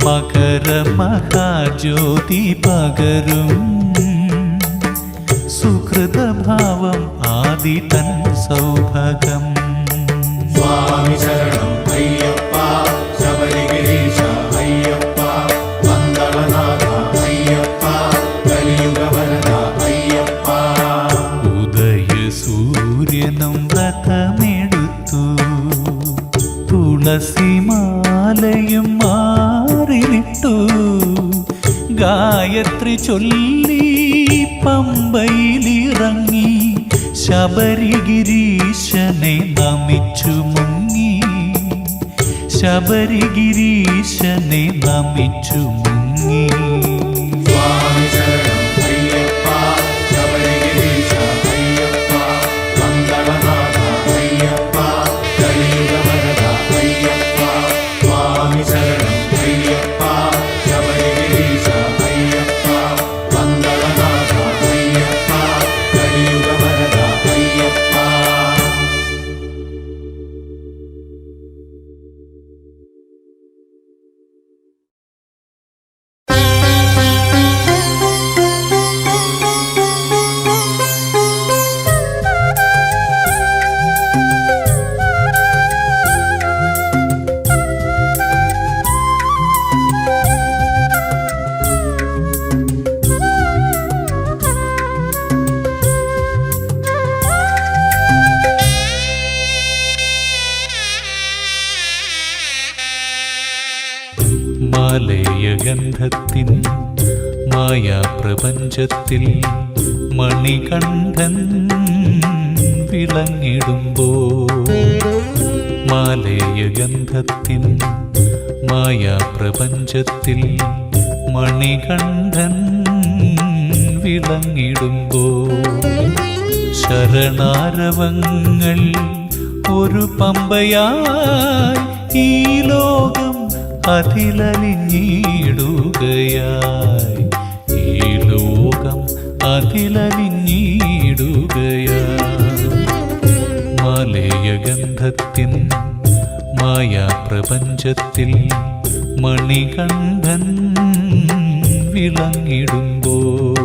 മകരമഹാജ്യോതി പകരും സുകൃതഭാവം ആദിതൻ സൗഭഗം. സ്വാമി ശരണം അയ്യപ്പ, ശബരിഗിരീശ അയ്യപ്പ, പന്തളനാഥ അയ്യപ്പ, കലിയുഗ വരദ അയ്യപ്പ. ഉദയസൂര്യനും വ്രതമെടുത്തു, തുളസിമാലയും മാറിലിട്ടു, ഗായത്രി ചൊല്ലി പമ്പയിലിറങ്ങി, ശബരിഗിരീശനെ നമിച്ചു മുങ്ങി, ശബരിഗിരീശനെ നമിച്ചു മുങ്ങി. സ്വാമി ശരണം അയ്യപ്പ, ശബരിഗിരീശ അയ്യപ്പ, പന്തളനാഥ അയ്യപ്പ, കലിയുഗ വരദ അയ്യപ്പ. സ്വാമി ശരണം അയ്യപ്പ, ശബരിഗിരീശ അയ്യപ്പ, പന്തളനാഥ അയ്യപ്പ, കലിയുഗ വരദ അയ്യപ്പ. മാലയഗന്ധത്തിൻ മായാപ്രപഞ്ചത്തിൽ മണികണ്ഠൻ വിളങ്ങിടുമ്പോൾ, മാലയഗന്ധത്തിൻ മായാപ്രപഞ്ചത്തിൽ മണികണ്ഠൻ വിളങ്ങിടുമ്പോൾ, ശരണാരവങ്ങൾ ഒരു പമ്പയായി ഈ ലോകം അതിലലിഞ്ഞിടുകയായി, ഈ ലോകം അതിലലിഞ്ഞിടുകയായി. മാലയഗന്ധത്തിൻ മായാപ്രപഞ്ചത്തിൽ മണികണ്ഠൻ വിളങ്ങിടുമ്പോൾ,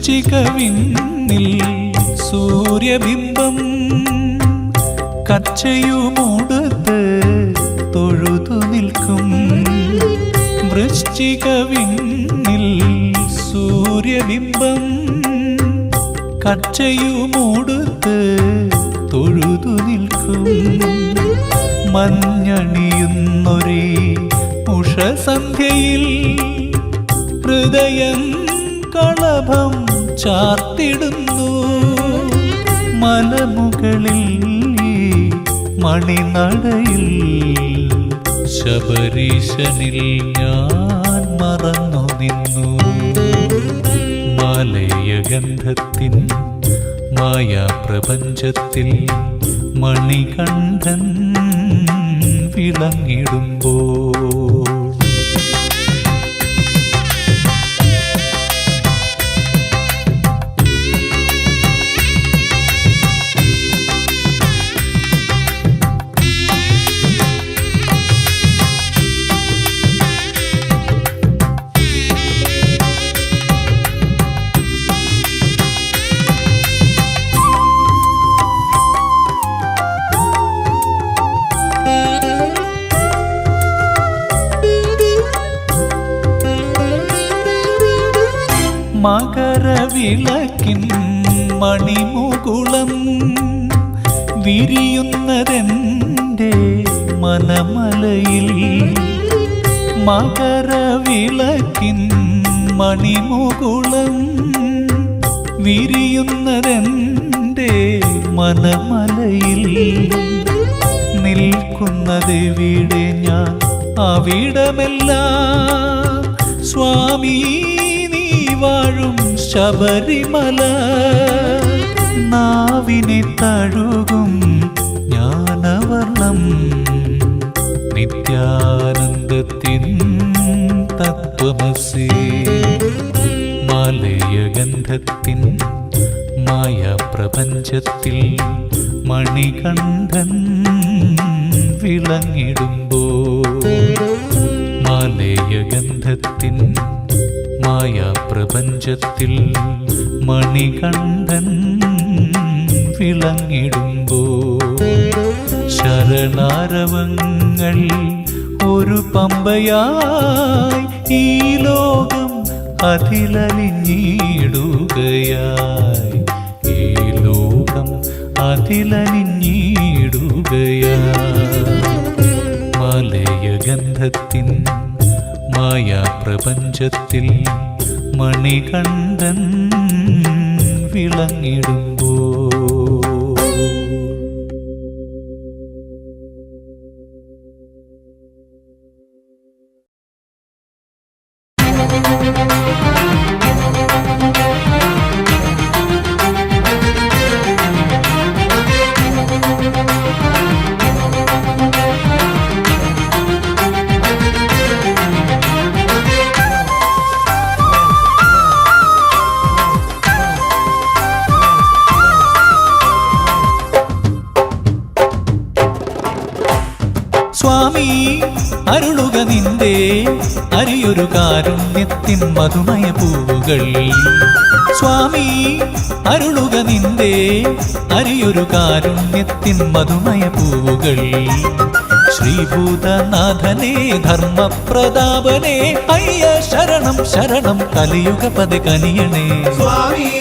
വൃശ്ചികവിണ്ണിൽ സൂര്യബിംബം കച്ചയുമൂടത്ത് തൊഴുതു നിൽക്കും. വൃശ്ചികവിണ്ണിൽ സൂര്യബിംബം കച്ചയുമൂടത്ത് തൊഴുതു നിൽക്കും. മഞ്ഞണിയുന്നൊരേ ഉഷസന്ധ്യയിൽ ഹൃദയം കളഭം ചാർത്തിടുന്നു. മലമുകളിൽ മണിനടയിൽ ശബരീശനിൽ ഞാൻ മറന്നു നിന്നു. മാലയഗന്ധത്തിൻ മായാപ്രപഞ്ചത്തിൽ മണികണ്ഠൻ വിളങ്ങിടുമ്പോൾ മകരവിളക്കിൻ മണിമുകുളം വിരിയുന്നതെൻ്റെ മനമലയിൽ. മകരവിളക്കിൻ മണിമുകുളം വിരിയുന്നതെൻ്റെ മനമലയിൽ. നിൽക്കുന്നതെവിടെ ഞാൻ അവിടമെല്ലാം സ്വാമി വാഴും ശബരിമല. നാവിനെ തഴുകും ജ്ഞാനവർണം നിത്യാനന്ദത്തിൻ തത്വമസി. മാലയഗന്ധത്തിൻ മായാപ്രപഞ്ചത്തിൽ മണികണ്ഠൻ വിളങ്ങിടുമ്പോൾ. മാലയഗന്ധത്തിൻ മായാപ്രപഞ്ചത്തിൽ മണികണ്ഠൻ വിളങ്ങിടുമ്പോൾ. ശരണാരവങ്ങൾ ഒരു പമ്പയായി ഈ ലോകം അതിലലിഞ്ഞിടുകയായി. ഈ ലോകം അതിലലിഞ്ഞിടുകയായി. മാലയഗന്ധത്തിൻ മായാപ്രപഞ്ചത്തിൽ മണികണ്ഠൻ വിളങ്ങിടുമ്പോൾ. സ്വാമി അരുളുക നിന്റെ അരിയൊരു കാരുണ്യത്തിൻ മധുമയ പൂവുകൾ. സ്വാമി അരുളുക നിന്റെ അരിയൊരു കാരുണ്യത്തിൻ മധുമയ പൂവുകൾ. ശ്രീഭൂതനാഥനേ ധർമ്മപ്രതാപനേ അയ്യ ശരണം ശരണം കലിയുഗപദേ കനിയണേ. സ്വാമി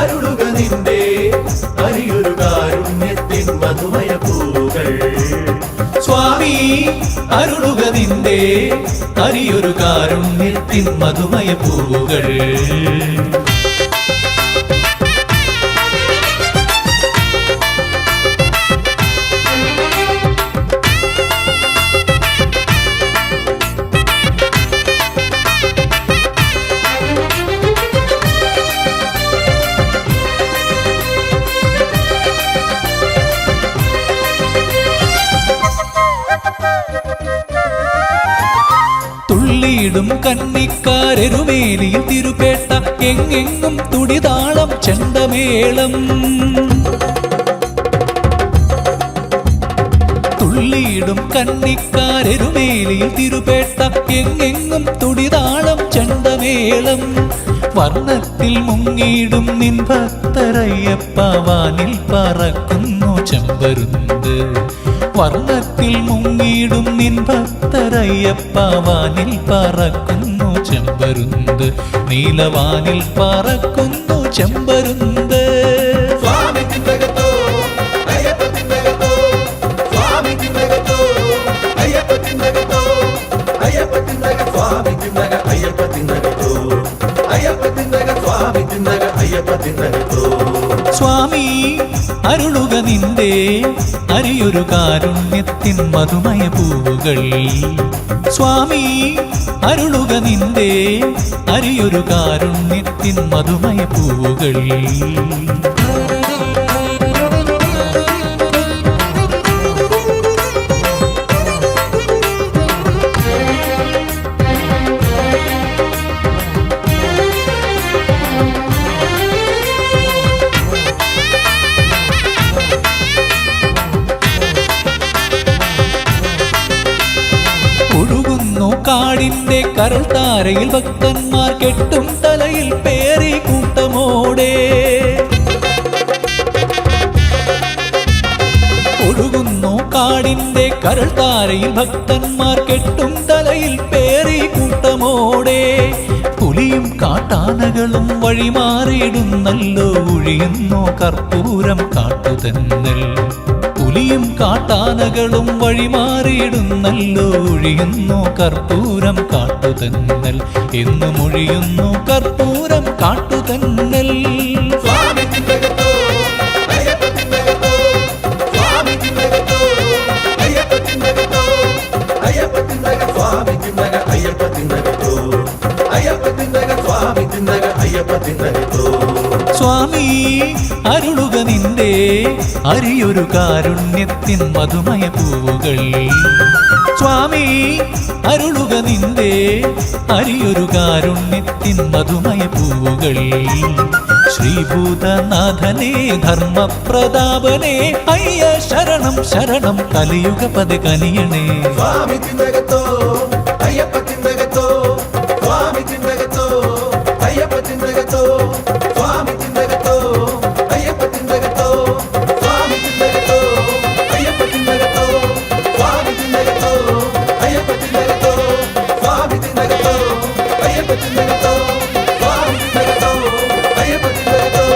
അരുളുക നിന്റെ അരിയൊരു കാരുണ്യത്തിൻ മധുമയ പൂവുകൾ. സ്വാമി അരുളുക നിന്റെ അരിയൊരു കാരുണ്യത്തിൻ മധുമയ പൂവുകൾ. തുള്ളിയിടും കന്നിക്കാരെരുമേലിയിൽ തിരുപേട്ട എങ്ങെങ്ങും തുടിതാളം ചെണ്ടമേളം. തുള്ളിയിടും കന്നിക്കാരെരുമേലിയിൽ തിരുപേട്ട എങ്ങെങ്ങും തുടിതാളം ചെണ്ടമേളം വർണ്ണത്തിൽ മുങ്ങിടും നിൻ ഭക്തരയ്യപ്പ വാനിൽ പറക്കുന്നു ചെമ്പരുന്ത് വർണ്ണത്തിൽ മുങ്ങിടും നിൻ ഭക്തരയ്യപ്പ വാനിൽ പറക്കുന്നു ചെമ്പരുന്ത് നീലവാനിൽ പറക്കുന്നു ചെമ്പരുന്ത് സ്വാമി ചിന്തകത്തോ അയ്യപ്പ ചിന്തകത്തോ സ്വാമി ചിന്തകത്തോ അയ്യപ്പ ചിന്തകത്തോ അയ്യപ്പ ചിന്തക സ്വാമി ചിന്തക അയ്യപ്പ ചിന്തകത്തോ അയ്യപ്പ ചിന്തക സ്വാമി ചിന്തക അയ്യപ്പ ചിന്തകത്തോ സ്വാമി അരുളുക നിന്റെ അരിയൊരു കാരുണ്യത്തിൻ മധുമയ പൂവുകൾ സ്വാമി അരുളുക നിന്റെ അരിയൊരു കാരുണ്യത്തിൻ മധുമയ പൂവുകൾ ഒഴുകുന്നു കാടിന്റെ കരൾ താരയിൽ ഭക്തന്മാർ കെട്ടും തലയിൽ പേറി കൂട്ടമോടെ ഒഴുകുന്നു കാടിന്റെ കരൾ താരയിൽ ഭക്തന്മാർ കെട്ടും തലയിൽ പേറി കൂട്ടമോടെ പുലിയും കാട്ടാനകളും വഴിമാറിയിടുന്നല്ലോ ഒഴിയുന്നു കർപ്പൂരം കാട്ടുതന്നൽ പുലിയും കാട്ടാനകളും വഴിമാറിയിടുന്നല്ലോ ഒഴിയുന്നു കർപ്പൂരം കാട്ടുതന്നൽ എന്നും ഒഴിയുന്നു കർപ്പൂരം കാട്ടുതന്നൽ സ്വാമി ചിന്തകത്തോ അയ്യപ്പ ചിന്തകത്തോ സ്വാമി ചിന്തകത്തോ അയ്യപ്പ ചിന്തകത്തോ അയ്യപ്പ ചിന്തക സ്വാമി ചിന്തക അയ്യപ്പ ചിന്തകത്തോ അയ്യപ്പ ചിന്തക സ്വാമി ചിന്തക അയ്യപ്പ ചിന്തകത്തോ സ്വാമി അരുളുക നിന്റെ അരിയൊരു കാരുണ്യത്തിൻ മധുമയ പൂവുകൾ സ്വാമി അരുളുക നിന്റെ അരിയൊരു കാരുണ്യത്തിൻ മധുമയ പൂവുകൾ ശ്രീഭൂതനാഥനേ ധർമ്മപ്രതാപനേ അയ്യ ശരണം ശരണം കലിയുഗപദ കനിയണേ സ്വാമി ചിന്തകത്തോ അയ്യപ്പ ചിന്തകത്തോ സ്വാമി ചിന്തകത്തോ അയ്യപ്പ ചിന്തകത്തോ സ്വാമി ചിന്തകത്തോ അയ്യപ്പ ചിന്തകത്തോ സ്വാമി ചിന്തകത്തോ അയ്യപ്പ ചിന്തകത്തോ സ്വാമി ചിന്തകത്തോ അയ്യപ്പ ചിന്തകത്തോ സ്വാമി ചിന്തകത്തോ അയ്യപ്പ ചിന്തകത്തോ സ്വാമി ചിന്തകത്തോ അയ്യപ്പ ചിന്തകത്തോ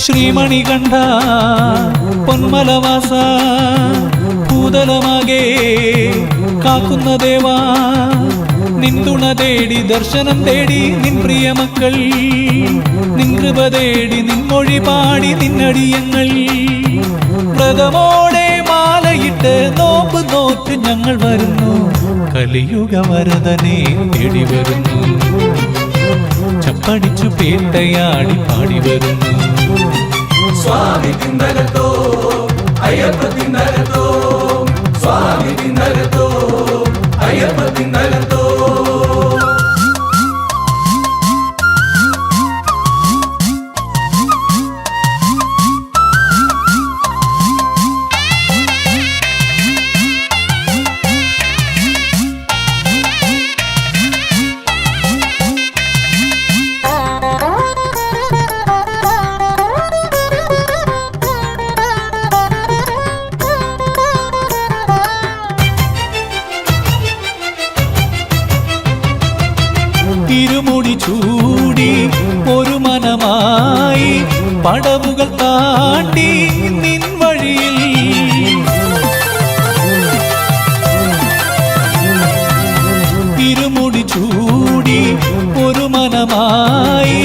ശ്രീമണികണ്ഠ പൊന്മലവാസ ഭൂതലമാകെ കാക്കുന്ന ദേവാ നിന്തുണ തേടി ദർശനം തേടി നിൻ പ്രിയ മക്കൾ നിൻ കൃപ തേടി നിൻമൊഴി പാടി നിന്നടിയങ്ങൾ വ്രതമോടെ മാലയിട്ട് നോമ്പ് നോറ്റ് ഞങ്ങൾ വരുന്നു കലിയുഗ വരദനെ തേടി വരുന്നു ചപ്പടിച്ചു പേട്ടയാടി പാടി വരുന്നു സ്വാമി ചിന്തകത്തോ അയ്യപ്പ ചിന്തകത്തോ സ്വാമി ചിന്തകത്തോ അയ്യപ്പ ചിന്തകത്തോ ഇരുമുടി ചൂടി ഒരു മനമായി പടവുകൾ താണ്ടി നിൻ വഴിയിൽ ഇരുമുടി ചൂടി ഒരു മനമായി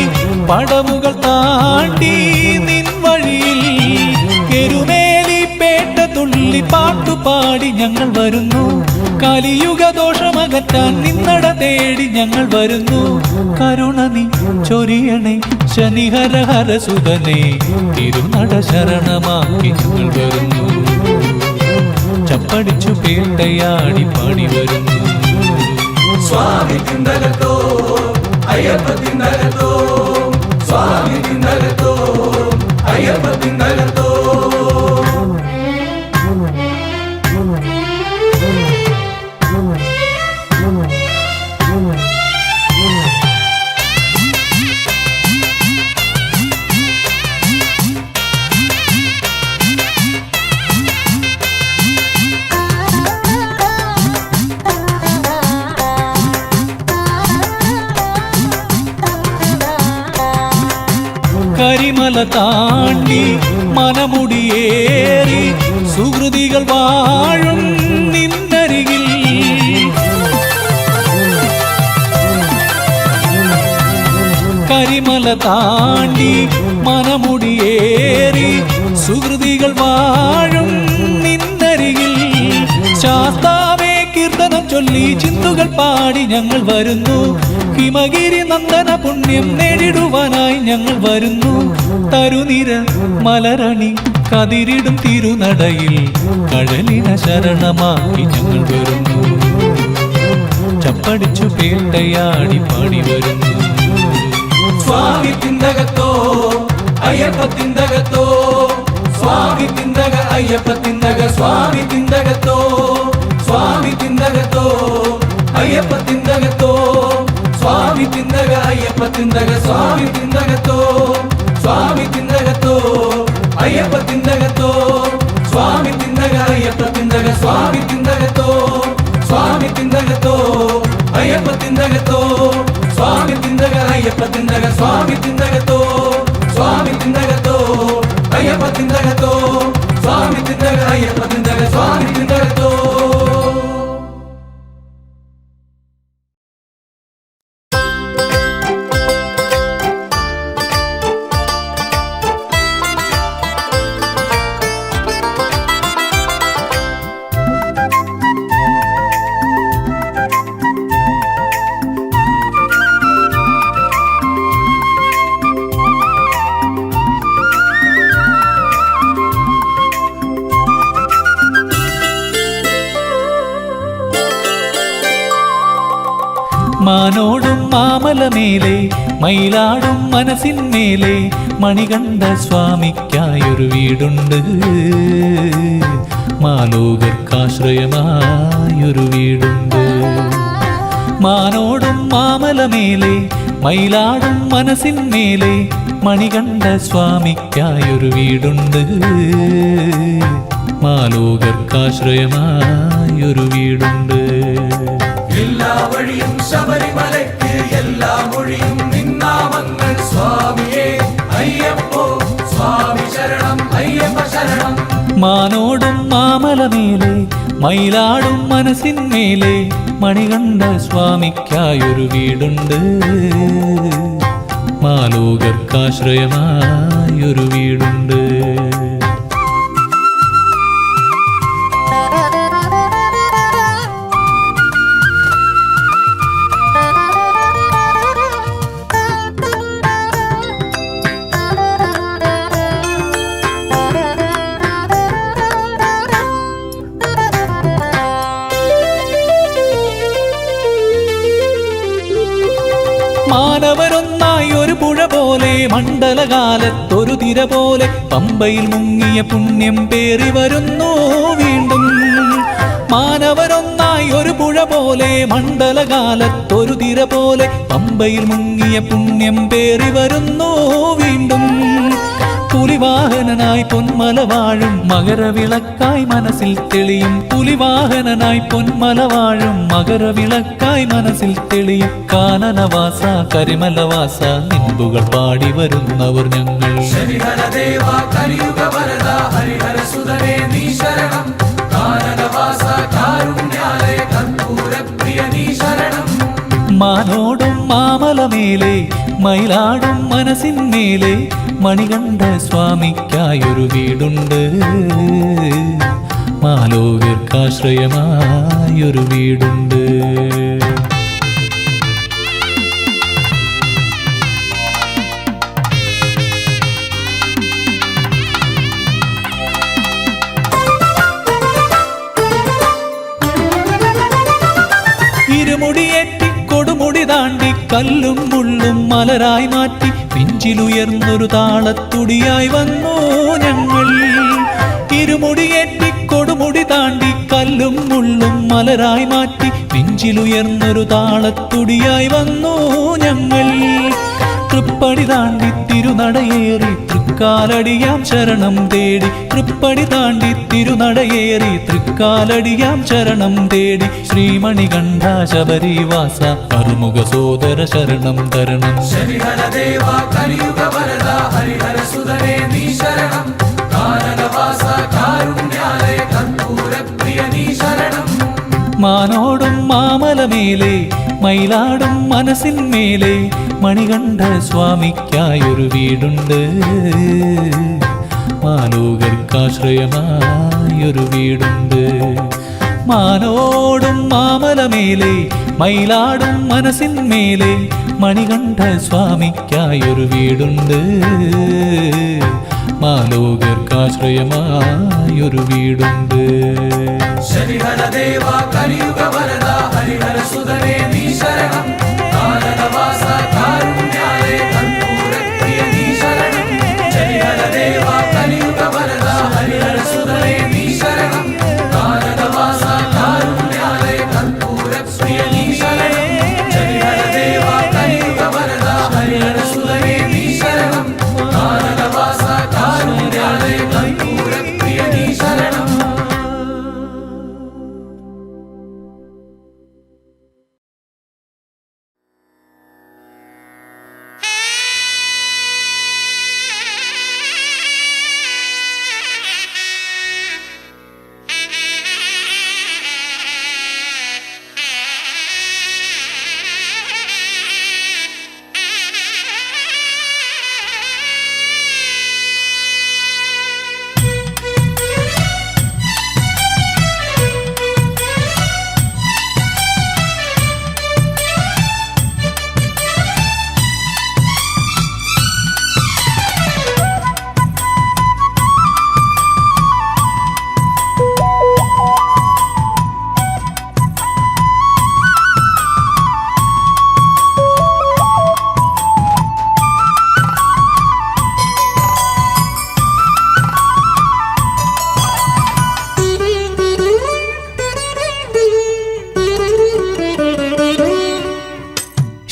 പടവുകൾ പാടി ഞങ്ങൾ വരുന്നു. കലിയുഗ ദോഷമകറ്റാൻ നിന്നട തേടി ഞങ്ങൾ വരുന്നു. കരുണ നീ ചൊരിയണേ ശനിഹര ഹരസുതനെ, തിരുനട ശരണമാക്കി ഞങ്ങൾ വരുന്നു. ചപ്പടിച്ചു പേട്ടയാടി പാടി വരുന്നു. സ്വാമി തിന്തകത്തോ അയ്യപ്പ തിന്തകത്തോ, സ്വാമി തിന്തകത്തോ അയ്യപ്പ തിന്തകത്തോ. കരിമല താണ്ടി മനമുടിയേറി സുഹൃതികൾ വാഴും നിന്നരികിൽ. കരിമല താണ്ടി മനമുടിയേറി സുഹൃതികൾ വാഴും നിന്നരികിൽ. ശാസ്താവേ കീർത്തനം ചൊല്ലി ചിന്തുകൾ പാടി ഞങ്ങൾ വരുന്നു. ഹിമഗിരി നന്ദന പുണ്യം നേടിടുവാനായി ഞങ്ങൾ വരുന്നു. തരുനിര മലരണി കതിരിടും തിരുനടയിൽ കഴലിന ശരണമാക്കി ഞങ്ങൾ വരുന്നു. ചപ്പടിച്ചു പേട്ടയാടി പാടി വരുന്നു. സ്വാമി തിന്തകത്തോ അയ്യപ്പ തിന്തകത്തോ, സ്വാമി തിന്തക അയ്യപ്പ തിന്തക, സ്വാമി തിന്തകത്തോ, സ്വാമി തിന്തകത്തോ അയ്യപ്പ തിന്തകത്തോ, സ്വാമി തിന്തക അയ്യപ്പ തിന്തക, സ്വാമി തിന്തകത്തോ, സ്വാമി തിന്തകത്തോ അയ്യപ്പ തിന്തകത്തോ, സ്വാമി തിന്തക അയ്യപ്പ തിന്തക, സ്വാമി തിന്തകത്തോ, സ്വാമി തിന്തകത്തോ അയ്യപ്പ തിന്തകത്തോ, സ്വാമി തിന്തക അയ്യപ്പ തിന്തക, സ്വാമി തിന്തകത്തോ, സ്വാമി തിന്തകത്തോ അയ്യപ്പ തിന്തകത്തോ, സ്വാമി തിന്തക അയ്യപ്പ തിന്തക, സ്വാമി തിന്തകത്തോ. മാനോടും മാമലമേലെ മയിലാടും മനസ്സിന്മേലെ മണികണ്ഠ സ്വാമിക്കായൊരു വീടുണ്ട്. മാലോകർക്കാശ്രയമായൊരു വീടുണ്ട്. മാനോടും മാമലമേലെ മയിലാടും മനസ്സിന്മേലെ മണികണ്ഠ സ്വാമിക്കായൊരു വീടുണ്ട്. മാലോകർക്കാശ്രയമായൊരു വീടുണ്ട്. എല്ലാ വഴിയും ശബരിമലയ്ക്ക്, എല്ലാ മൊഴിയും നിന്നാമങ്ങൾ സ്വാമിയേ അയ്യപ്പോ, സ്വാമി ശരണം അയ്യപ്പ ശരണം. മാനോടും മാമലമേലെ മയിലാടും മനസ്സിന്മേലെ മണികണ്ഠ സ്വാമിക്കായൊരു വീടുണ്ട്. മാലോകർക്കാശ്രയമായൊരു വീടുണ്ട്. മാനവരൊന്നായി ഒരു പുഴ പോലെ മണ്ഡലകാലത്തൊരു തിര പോലെ പമ്പയിൽ മുങ്ങിയ പുണ്യം പേറി വരുന്നു വീണ്ടും. മാനവരൊന്നായി ഒരു പുഴ പോലെ മണ്ഡലകാലത്തൊരു തിര പോലെ പമ്പയിൽ മുങ്ങിയ പുണ്യം പേറി വരുന്നു വീണ്ടും. പുലിവാഹനനായി പൊന്മല വാഴും മകരവിളക്കായി മനസ്സിൽ തെളിയും. പുലിവാഹനനായി പൊന്മല വാഴും മകരവിളക്കായി മനസ്സിൽ തെളിയും. കാനനവാസ കരിമലവാസ നിൻപുകൾ പാടി വരുന്നവർ ഞങ്ങൾ. ശനിഹരദേവ കലിയുഗ വരദ ഹരിഹര സുതനേ നീ ശരണം. കാനനവാസ കാരുണ്യാലയ കർപ്പൂരപ്രിയ നീ ശരണം. മാനോടും മാമലമേലെ മയിലാടും മനസ്സിന്മേലെ മണികണ്ഠ സ്വാമിക്കായൊരു വീടുണ്ട്. മാലോകർക്കാശ്രയമായൊരു വീടുണ്ട്. ഇരുമുടിയേറ്റി കൊടുമുടി താണ്ടി കല്ലും മുള്ളും മലരായി മാറ്റി നെഞ്ചിലുയർന്നൊരു താളത്തുടിയായി വന്നു ഞങ്ങൾ. ഇരുമുടിയേറ്റി കൊടുമുടി താണ്ടി കല്ലും മുള്ളും മലരായി മാറ്റി നെഞ്ചിലുയർന്നൊരു താളത്തുടിയായി വന്നു ഞങ്ങൾ. തൃപ്പടി താണ്ടി തിരുനടയേറി തൃക്കാലടിയാം ശരണം തേടി. തൃപ്പടി താണ്ടി തിരുനടയേറി തൃക്കാലടിയാം ശരണം തേടി. ശ്രീമണികണ്ഠ ശബരിവാസ അറുമുഖ സോദര ശരണം തരണം. ശരിഹരദേവ കലിയുഗ വരദ ഹരിഹര സുതനേ നീ ശരണം. കാനനവാസ കാരുണ്യാലയ കർപ്പൂരപ്രിയ നീ ശരണം. മാനോടും മാമലമേലെ മയിലാടും മനസ്സിന്മേലെ മണികണ്ഠ സ്വാമിക്കായൊരു വീടുണ്ട്. മാലോകർക്കാശ്രയമായൊരു വീടുണ്ട്. മാനോടും മാമലമേലെ മയിലാടും മനസ്സിന്മേലെ മണികണ്ഠ സ്വാമിക്കായൊരു വീടുണ്ട്. മാലോകർക്കാശ്രയമായൊരു വീടുണ്ട്. ശരിഹരദേവ കലിയുഗ വരദ ഹരിഹര സുതനേ നീ ശരണം. കാനനവാസ കാരുണ്യാലയ കർപ്പൂരപ്രിയ നീ ശരണം. ശരിഹരദേവ കലിയുഗ വരദ ഹരിഹര സുതനേ നീ ശരണം. കാനനവാസ കാരുണ്യാലയ കർപ്പൂരപ്രിയ നീ ശരണം. ശരിഹരദേവ കലിയുഗ വരദ ഹരിഹര സുതനേ നീ ശരണം. കാനനവാസ കാരുണ്യാലയ കർപ്പൂരപ്രിയ നീ ശരണം.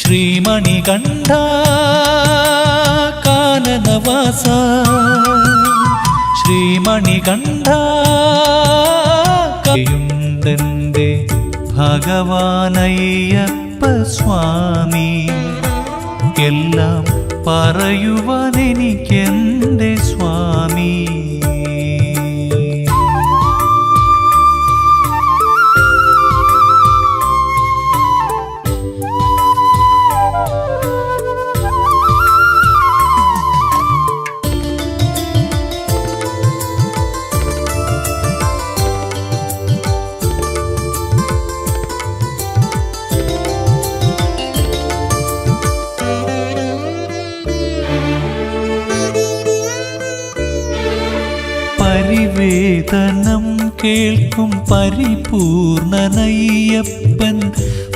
ശ്രീമണികണ്ഠ കാനനവാസ ശ്രീമണികണ്ഠ കയുണ്ടന്റെ ഭഗവാനയ്യപ്പ സ്വാമി. എല്ലാം പറയുവാൻ എനിക്കെന്റെ സ്വാമി. പരിവേദനം കേൾക്കും പരിപൂർണനയ്യപ്പൻ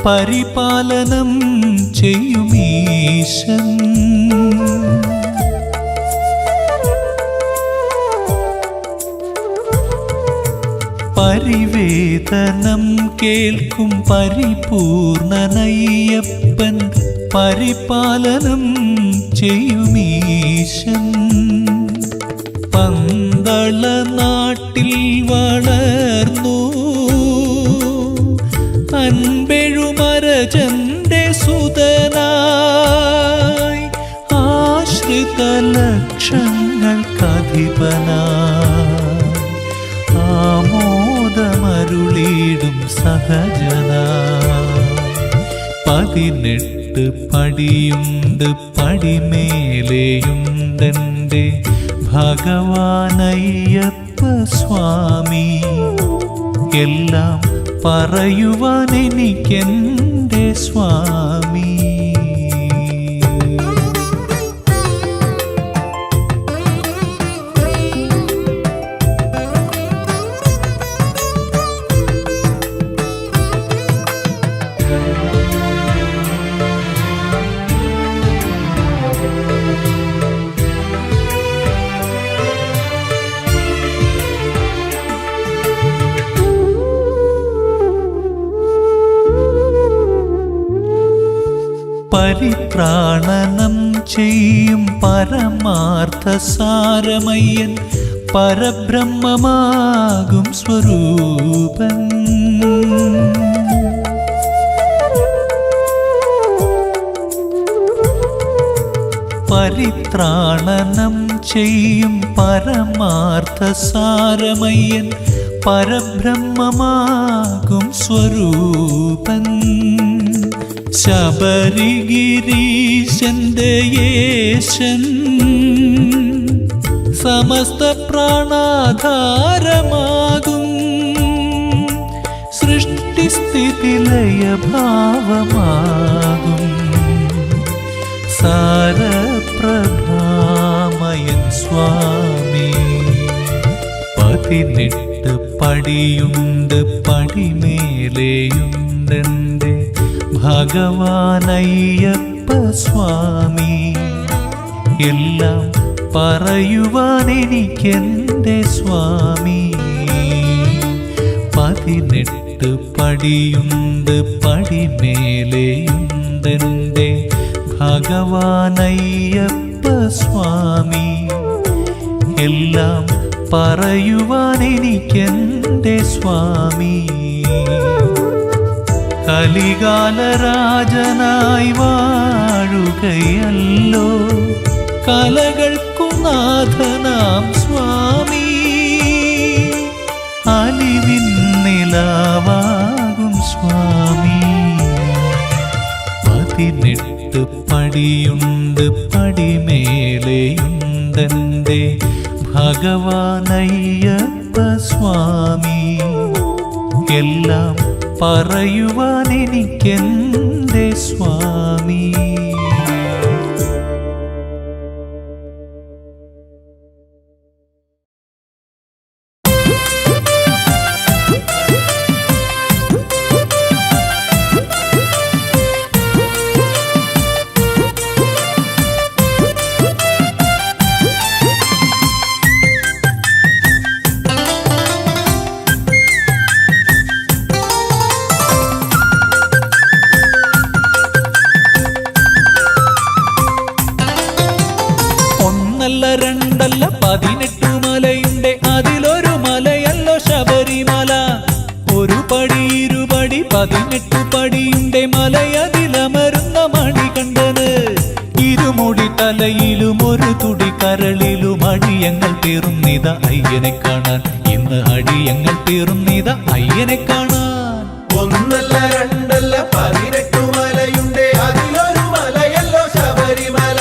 പരിപാലനം ചെയ്യുമീശൻ. പരിവേദനം കേൾക്കും പരിപൂർണനയ്യപ്പൻ പരിപാലനം ചെയ്യുമീശൻ. പന്തള നാട്ടിൽ വളർന്നു അൻപെഴുമരജന്റെ സുതനായി ആശ്രിത ലക്ഷങ്ങൾക്കധിപനായി ആമോദമരുളിടും സഹജനായി. 18 പടിയുണ്ട് പടിമേലെയുണ്ടെന്റെ ഭഗവാനയ്യപ്പ സ്വാമി. എല്ലാം പറയുവാൻ എനിക്കെൻ്റെ സ്വാമി. പരിത്രാണനം ചെയ്യും പരമാർത്ഥ സാരമയ്യൻ പരബ്രഹ്മമാകും സ്വരൂപൻ. പരിത്രാണനം ചെയ്യും പരമാർത്ഥ സാരമയ്യൻ പരബ്രഹ്മമാകും സ്വരൂപൻ. ശബരിഗിരീശന്റെ യേശൻ സമസ്ത പ്രാണാധാരമാകും. സൃഷ്ടിസ്ഥിതിലയഭാവമാകും സാരപ്രഭാമയൻ സ്വാമി. 18 പടിയുണ്ട്, പടിമേലെയുണ്ടെൻ്റെ ഭഗവാനയ്യപ്പ സ്വാമി. എല്ലാം പറയുവാൻ എനിക്കെൻ്റെ സ്വാമി. 18 പടിയുണ്ട്, പടിമേലെയുണ്ടെൻ്റെ ഭഗവാനയ്യപ്പ സ്വാമി. എല്ലാം പറയുവാൻ എനിക്കെൻ്റെ സ്വാമി. കലികാലരാജനായി വാഴുകയല്ലോ കലകൾക്കു നാഥനാം സ്വാമി. അലിവിൻ നിലാവാകും സ്വാമി. 18 പടിയുണ്ട്, പടിമേലെയുണ്ടെൻ്റെ ഭഗവാനയ്യപ്പ സ്വാമി. എല്ലാം പറയുവാൻ എനിക്കെൻ്റെ സ്വാമി. രണ്ടല്ല 18 മലയുണ്ട്, അതിലൊരു മലയല്ലോ ശബരിമല. ഒരു പടി ഇരുപടി 18 പടിയുണ്ട്, മലയതിലമരുന്ന മണികണ്ഠന്. ഇരുമുടി തലയിലും ഒരു തുടി കരളിലും അടിയങ്ങൾ പേറുന്നിത അയ്യനെ കാണാൻ. ഇന്ന് അടിയങ്ങൾ പേറുന്നിത അയ്യനെ കാണാൻ. ഒന്നല്ല രണ്ടല്ല 18 മലയുണ്ട്, അതിലൊരു മലയല്ലോ ശബരിമല.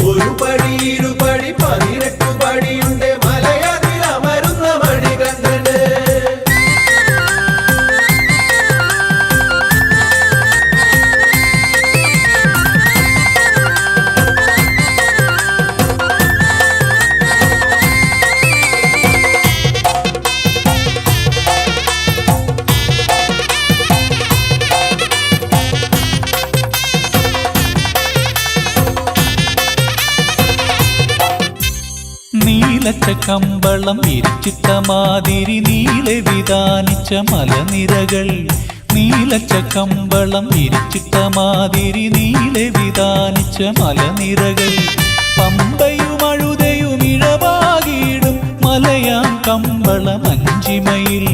ഒരു പടി ഇരുപടി 18 പടിയുണ്ട്, മലയതിലമരുന്ന മണികണ്ഠന്. നീലച്ച കമ്പളം വിരിച്ചിട്ട മാതിരി നീളെ വിധാനിച്ച മലനിരകൾ. നീലച്ച കമ്പളം വിരിച്ചിട്ട മാതിരി നീളെ വിധാനിച്ച മലനിരകൾ. പമ്പയും അഴുതയും ഇഴവാകിടും മലയാം കമ്പളം അഞ്ചിമയിൽ.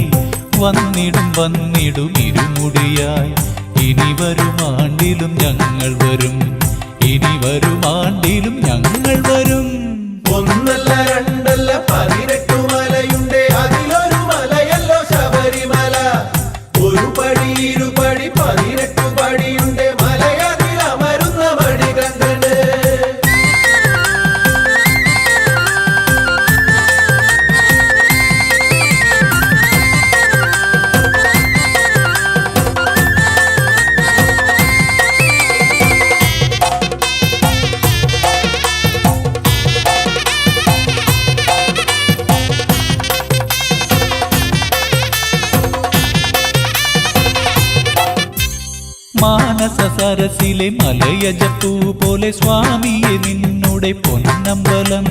വന്നിടും വന്നിടും ഇരുമുടിയായി. ഇനി വരും ആണ്ടിലും ഞങ്ങൾ വരും, ഇനി വരും ആണ്ടിലും ഞങ്ങൾ വരും. ഒന്നല്ല രണ്ടല്ല 18 മലയുണ്ട്, അതിലൊരു മലയല്ലോ ശബരിമല. ഒരു പടി ഇരുപടി 18 പടിയുണ്ട്, മലയതിലമരുന്ന മണികണ്ഠന്. മാനസ സരസിലെ മലയജപ്പൂ പോലെ സ്വാമിയെ നിന്നുടെ പൊന്നമ്പലം.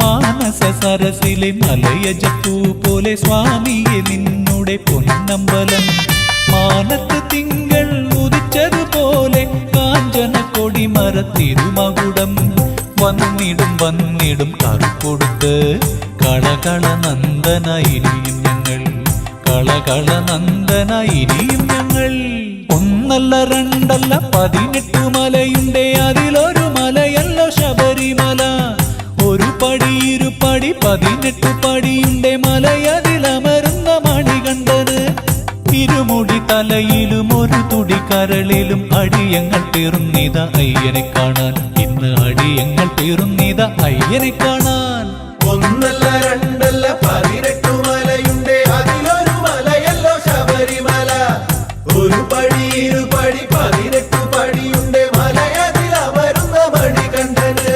മാനസ സരസിലെ മലയജപ്പൂ പോലെ സ്വാമിയെ നിന്നുടെ പൊന്നമ്പലം. മാനത്ത് തിങ്കൾ ഉദിച്ചതുപോലെ കാഞ്ചന കൊടിമര തിരുമകുടം. വന്നിടും വന്നിടും കറുക്കൊടുത്ത് കളകള നന്ദന ഇനിയും ഞങ്ങൾ, കളകള നന്ദന ഇനിയും ഞങ്ങൾ. ഒന്നല്ല രണ്ടല്ല 18 മലയുണ്ടേ, അതിലൊരു മലയല്ലോ ശബരിമല. ഒരു പടി ഇരുപടി 18 പടിയുണ്ടേ, മലയതിലമരുന്ന മണികണ്ഠന്. ഇരുമുടി തലയിലും ഒരു തുടി കരളിലും അടിയങ്ങൾ പേറുന്നിത അയ്യനെ കാണാൻ. ഇന്ന് അടിയങ്ങൾ പേറുന്നിത അയ്യനെ കാണാൻ. ഒന്നല്ല രണ്ടല്ല 18 മലയുണ്ടേ, അതിലൊരു മലയല്ലോ ശബരിമല. ഒരു പടി ഇരുപടി 18 പടിയുണ്ടേ, മലയതിലമരുന്ന മണികണ്ഠന്.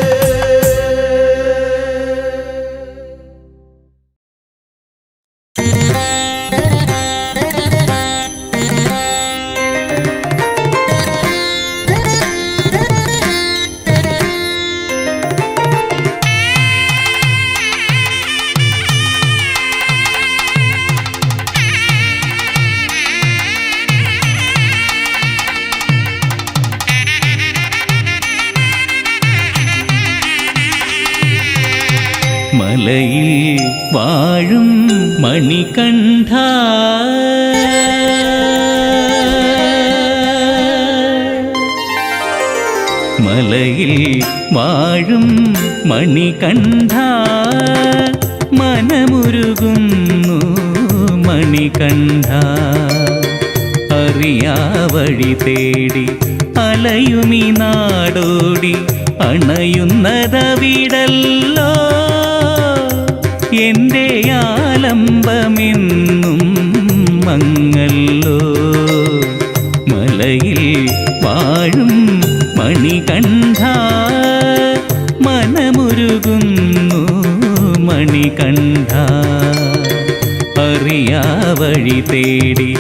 മലയിൽ വാഴും മണികണ്ഠ, മലയിൽ വാഴും മണികണ്ഠ, മനമുരുകുന്നു മണികണ്ഠ. അറിയാ വഴി തേടി അലയുമീ നാടോടി അണയുന്നതവിടല്ലോ എൻ്റെ ആലംബമെന്നും മങ്ങല്ലോ. മലയിൽ വാഴും മണികണ്ഠ, മനമുരുകുന്നു മണികണ്ഠ. അറിയാ വഴി തേടി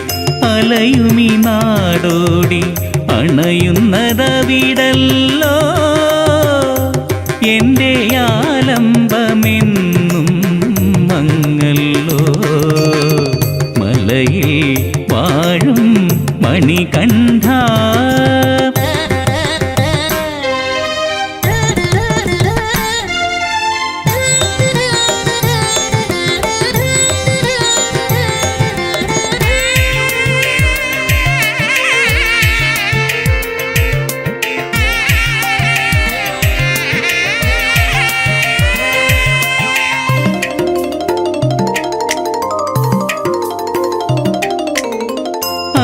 അലയുമീ നാടോടി അണയുന്നതവിടല്ലോ എൻ്റെ ആലംബമെന്നും മങ്ങല്ലോ. മലയിൽ വാഴും മണികണ്ഠ.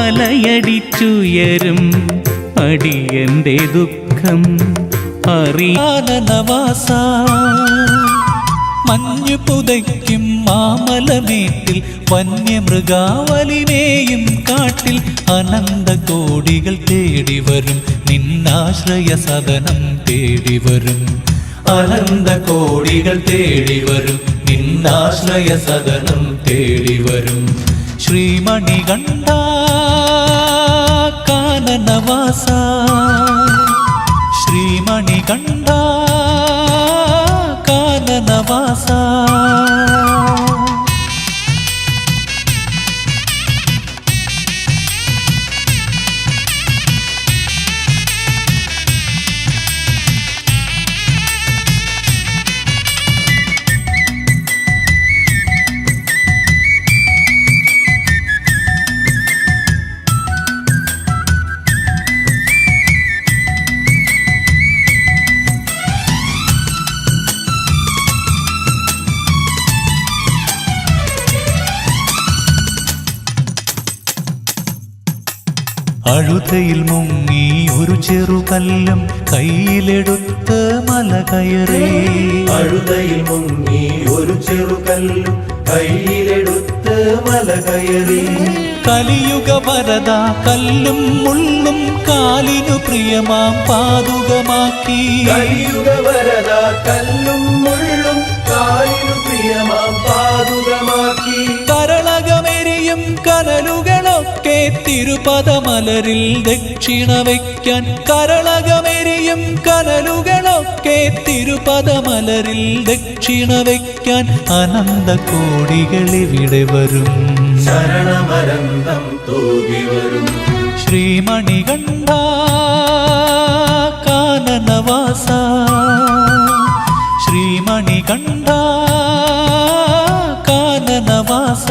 അലയടിച്ചുയരും അടിയന്റെ ദുഃഖം അറിയാനവാസ. മഞ്ഞു പുതയ്ക്കും മാമലമേട്ടിൽ വന്യമൃഗാവലിമേയും കാട്ടിൽ അനന്ത കോടികൾ തേടി വരും നിന്നാശ്രയ സദനം തേടി വരും. അനന്ത കോടികൾ തേടി വരും നിന്നാശ്രയ സദനം തേടി വരും. ശ്രീമണികണ്ഠ കാനനവാസ, ശ്രീമണികണ്ഠ കാനനവാസ. അഴുതയിൽ മുങ്ങി ഒരു ചെറുകല്ലും കയ്യിലെടുത്ത് മല കയറി. അഴുതയിൽ മുങ്ങി ഒരു ചെറുകല്ലും കയ്യിലെടുത്ത് മല കയറി. കലിയുഗ വരദ കല്ലും മുള്ളും കാലിനു പ്രിയമാം പാതുകമാക്കി. കലിയുഗ വരദ കല്ലും മുള്ളും കാലിനു പ്രിയമാം പാതുകമാക്കി. കരളകമെരിയും കനലുകളൊക്കെ തിരുപദമലരിൽ ദക്ഷിണ വയ്ക്കാൻ കരളകമെരിയും കനലുകളൊക്കെ തിരുപദമലരിൽ ദക്ഷിണ വയ്ക്കാൻ അനന്ത കോടികളിവിടെ വരും. ശരണമരന്തം തൂകി വരും. ശ്രീമണികണ്ഠ കാനനവാസ, ശ്രീമണികണ്ഠ കാനനവാസ.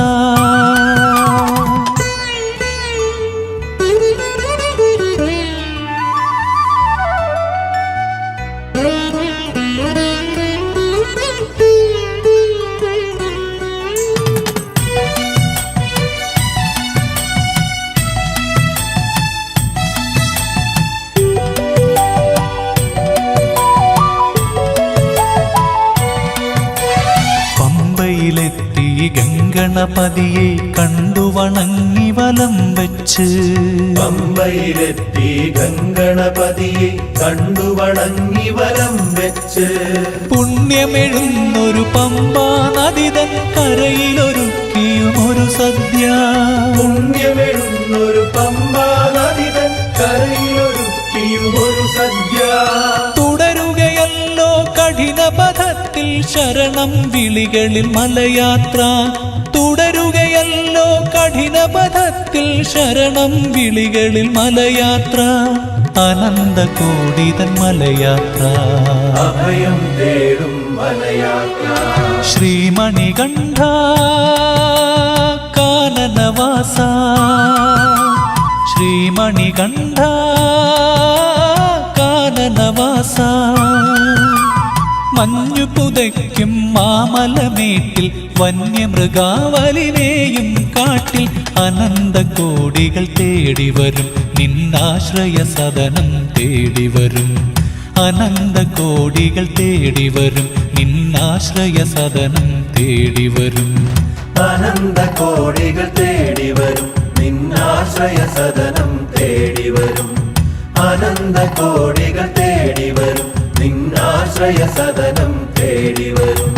പമ്പയിലെത്തി ഗംഗണപതിയെ കണ്ടു വണങ്ങി വലം വെച്ച്, പമ്പയിലെത്തി ഗംഗണപതിയെ കണ്ടു വണങ്ങി വലം വെച്ച്, പുണ്യമെഴുന്നൊരു പമ്പാ നദിതൻ കരയിലൊരുക്കിയും ഒരു സദ്യ, പുണ്യമെഴുന്നൊരു പമ്പാ നദിതൻ കരയിലൊരുക്കിയും ഒരു സദ്യ. തുടരുകയല്ലോ കഠിന പഥത്തിൽ ശരണം വിളികളിൽ മലയാത്ര, തുടരുകയല്ലോ കഠിന പഥത്തിൽ ശരണം വിളികളിൽ മലയാത്ര, അനന്ത കോടിതൻ മലയാത്ര, അഭയം തേടും മലയാത്ര. ശ്രീമണികണ്ഠ കാനനവാസ, ശ്രീമണികണ്ഠ കാനനവാസ. മഞ്ഞു പുതയ്ക്കും മാമലമേട്ടിൽ വന്യമൃഗാവലിനെയും കാട്ടിൽ അനന്ത കോടികൾ തേടി വരും, നിന്നാശ്രയ സദനം തേടി വരും, അനന്ത കോടികൾ തേടി വരും, നിന്നാശ്രയ സദനം തേടി വരും, അനന്ത കോടികൾ തേടി വരും, നിന്നാശ്രയ സദനം തേടി വരും, അനന്ത കോടികൾ തേടി വരും, നിന്നാശ്രയ സദനം തേടി വരും.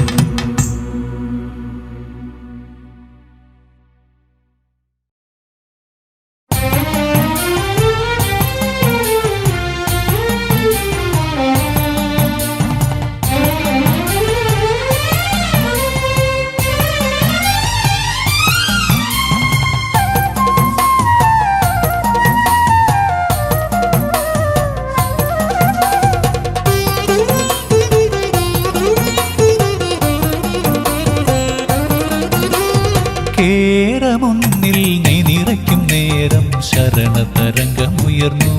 കേരമുന്നിൽ നീ നിറയ്ക്കും നേരം ശരണതരംഗമുയർന്നു,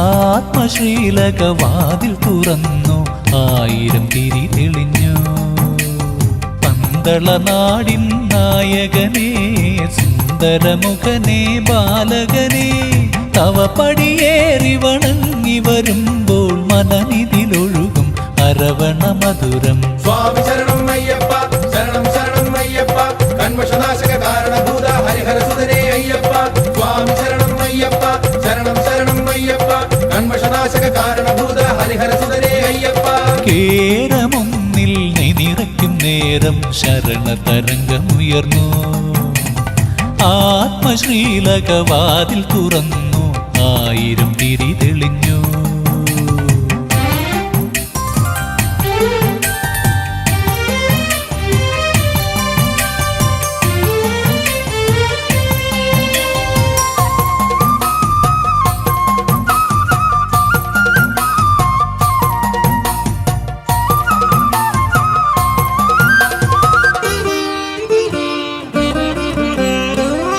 ആത്മശീലകവാതിൽ തുറന്നു, 1000 തിരി തെളിഞ്ഞു. പന്തളനാടിൻ നായകനേ സുന്ദരമുഖനേ ബാലകനേ, തവ പടിയേറി വണങ്ങി വരുമ്പോൾ മനനിതിലൊഴുകും അരവണ മധുരം. സ്വാമി ശരണം അയ്യപ്പ, ശരണം ശരണം അയ്യപ്പ, കന്മഷനാശക കാരണഭൂത ഹരിഹരസുതനേ അയ്യപ്പ. സ്വാമി ശരണം അയ്യപ്പ, ശരണം ശരണം അയ്യപ്പ, കന്മഷനാശക കാരണഭൂത ഹരിഹരസുതനേ അയ്യപ്പ. കേരമുന്നിൽ നീ നിറയ്ക്കും നേരം ശരണതരംഗമുയർന്നു, ആത്മശ്രീലകവാതിൽ തുറന്നു, 1000 തിരി തെളിഞ്ഞു.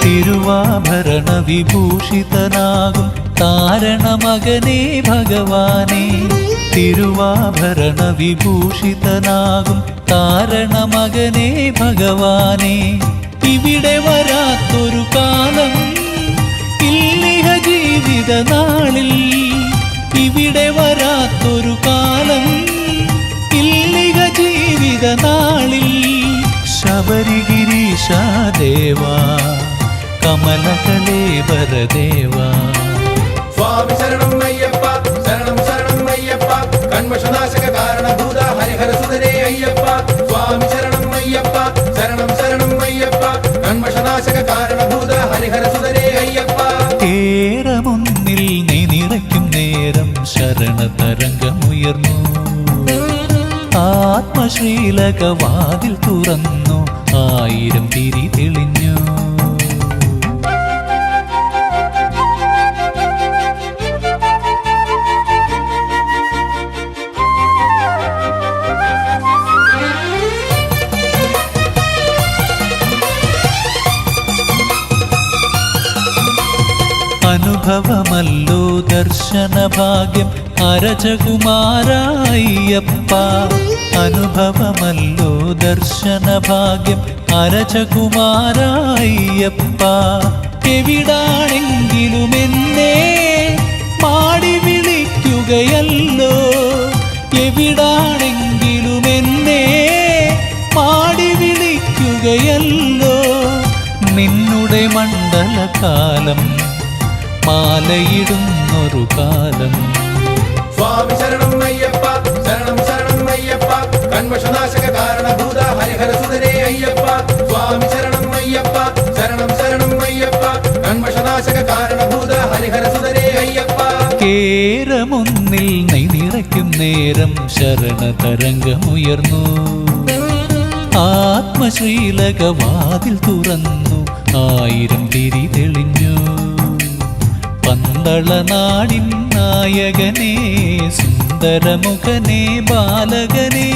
തിരുവാഭരണ വിഭൂഷിതനാകും താരണമകനേ ഭഗവാനേ, തിരുവാഭരണ വിഭൂഷിതനാകും താരണമകനേ ഭഗവാനേ. ഇവിടെ വരാത്തൊരു കാലം ഇല്ലിഹ ജീവിത നാളിൽ, ഇവിടെ വരാത്തൊരു കാലം ഇല്ലിഹ ജീവിത നാളിൽ. ശബരിഗിരീശ ദേവാ കമലകലേവരദേവാ. സ്വാമി ശരണം അയ്യപ്പ, ശരണം ശരണം അയ്യപ്പ, കന്മഷനാശക കാരണഭൂത ഹരിഹരസുതനേ അയ്യപ്പ. സ്വാമി ശരണം അയ്യപ്പ, ശരണം ശരണം അയ്യപ്പ, കന്മഷനാശക കാരണഭൂത ഹരിഹരസുതനേ തരംഗമുയർന്നു. ആത്മശ്രീലകവാതിൽ തുറന്നു, 1000 തിരി തെളിഞ്ഞു. അനുഭവമല്ലോ ദർശനഭാഗ്യം അരജകുമാരായ്യപ്പ. അനുഭവമല്ലോ ദർശനഭാഗ്യം അരജകുമാരായ്യപ്പ. എവിടാണെങ്കിലും എന്നെ മാടി വിളിക്കുകയല്ലോ. എവിടാണെങ്കിലും എന്നെ മാടി വിളിക്കുകയല്ലോ. നിന്നുടെ മണ്ഡലകാലം മാലയിടുന്നൊരു കാലം. സ്വാമി ശരണം അയ്യപ്പ, ശരണം ശരണം അയ്യപ്പ, കന്മഷനാശക കാരണഭൂത ഹരിഹരസുതനേ അയ്യപ്പ. സ്വാമി ശരണം അയ്യപ്പ, ശരണം ശരണം അയ്യപ്പ, കന്മഷനാശക കാരണഭൂത ഹരിഹരസുതനേ അയ്യപ്പ. കേരമൊന്നിൽ നെയ് നിറയ്ക്കും നേരം ശരണതരംഗമുയർന്നു. ആത്മശ്രീലകവാതിൽ തുറന്നു, 1000 തിരി തെളിഞ്ഞു. പന്തളനാടിൻ നായകനേ, സുന്ദരമുഖനേ, ബാലകനേ,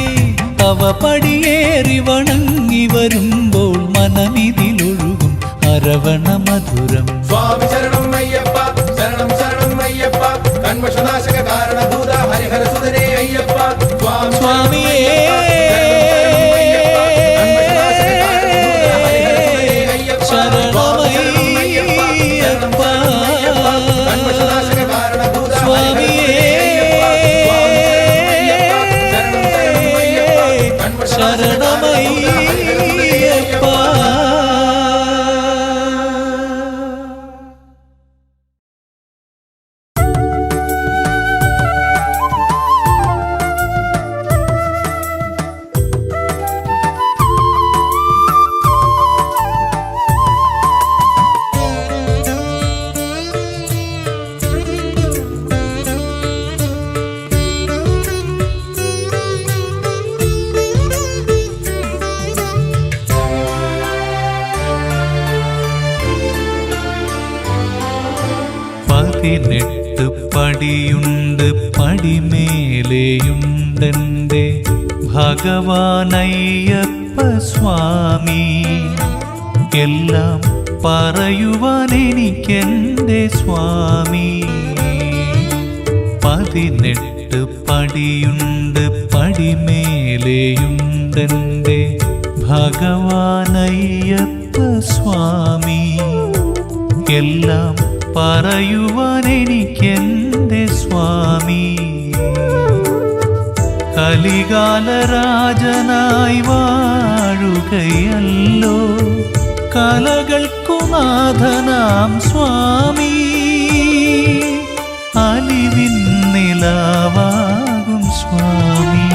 തവ പടിയേറി വണങ്ങി വരുമ്പോൾ മനമിതിലൊഴുകും അരവണ മധുരം. സ്വാമി ശരണം അയ്യപ്പ, ശരണം ശരണം അയ്യപ്പ, കന്മഷനാശക കാരണഭൂത ഹരിഹരസുതനേ അയ്യപ്പ. സ്വാമിയേ പതിനെട്ട് പടിയുണ്ട്, പടിമേലെയുണ്ടെൻ്റെ ഭഗവാനയ്യപ്പ സ്വാമി. എല്ലാം പറയുവാൻ എനിക്കെൻ്റെ സ്വാമി. 18 പടിയുണ്ട്, പടിമേലെയുണ്ടെൻ്റെ ഭഗവാനയ്യപ്പ സ്വാമി. എല്ലാം പറയുവാൻ എനിക്കെൻ്റെ സ്വാമി. കലികാലരാജനായി വാഴുകയല്ലോ കലകൾക്കു നാഥനാം സ്വാമി. അലിവിൻ നിലാവാകും സ്വാമി.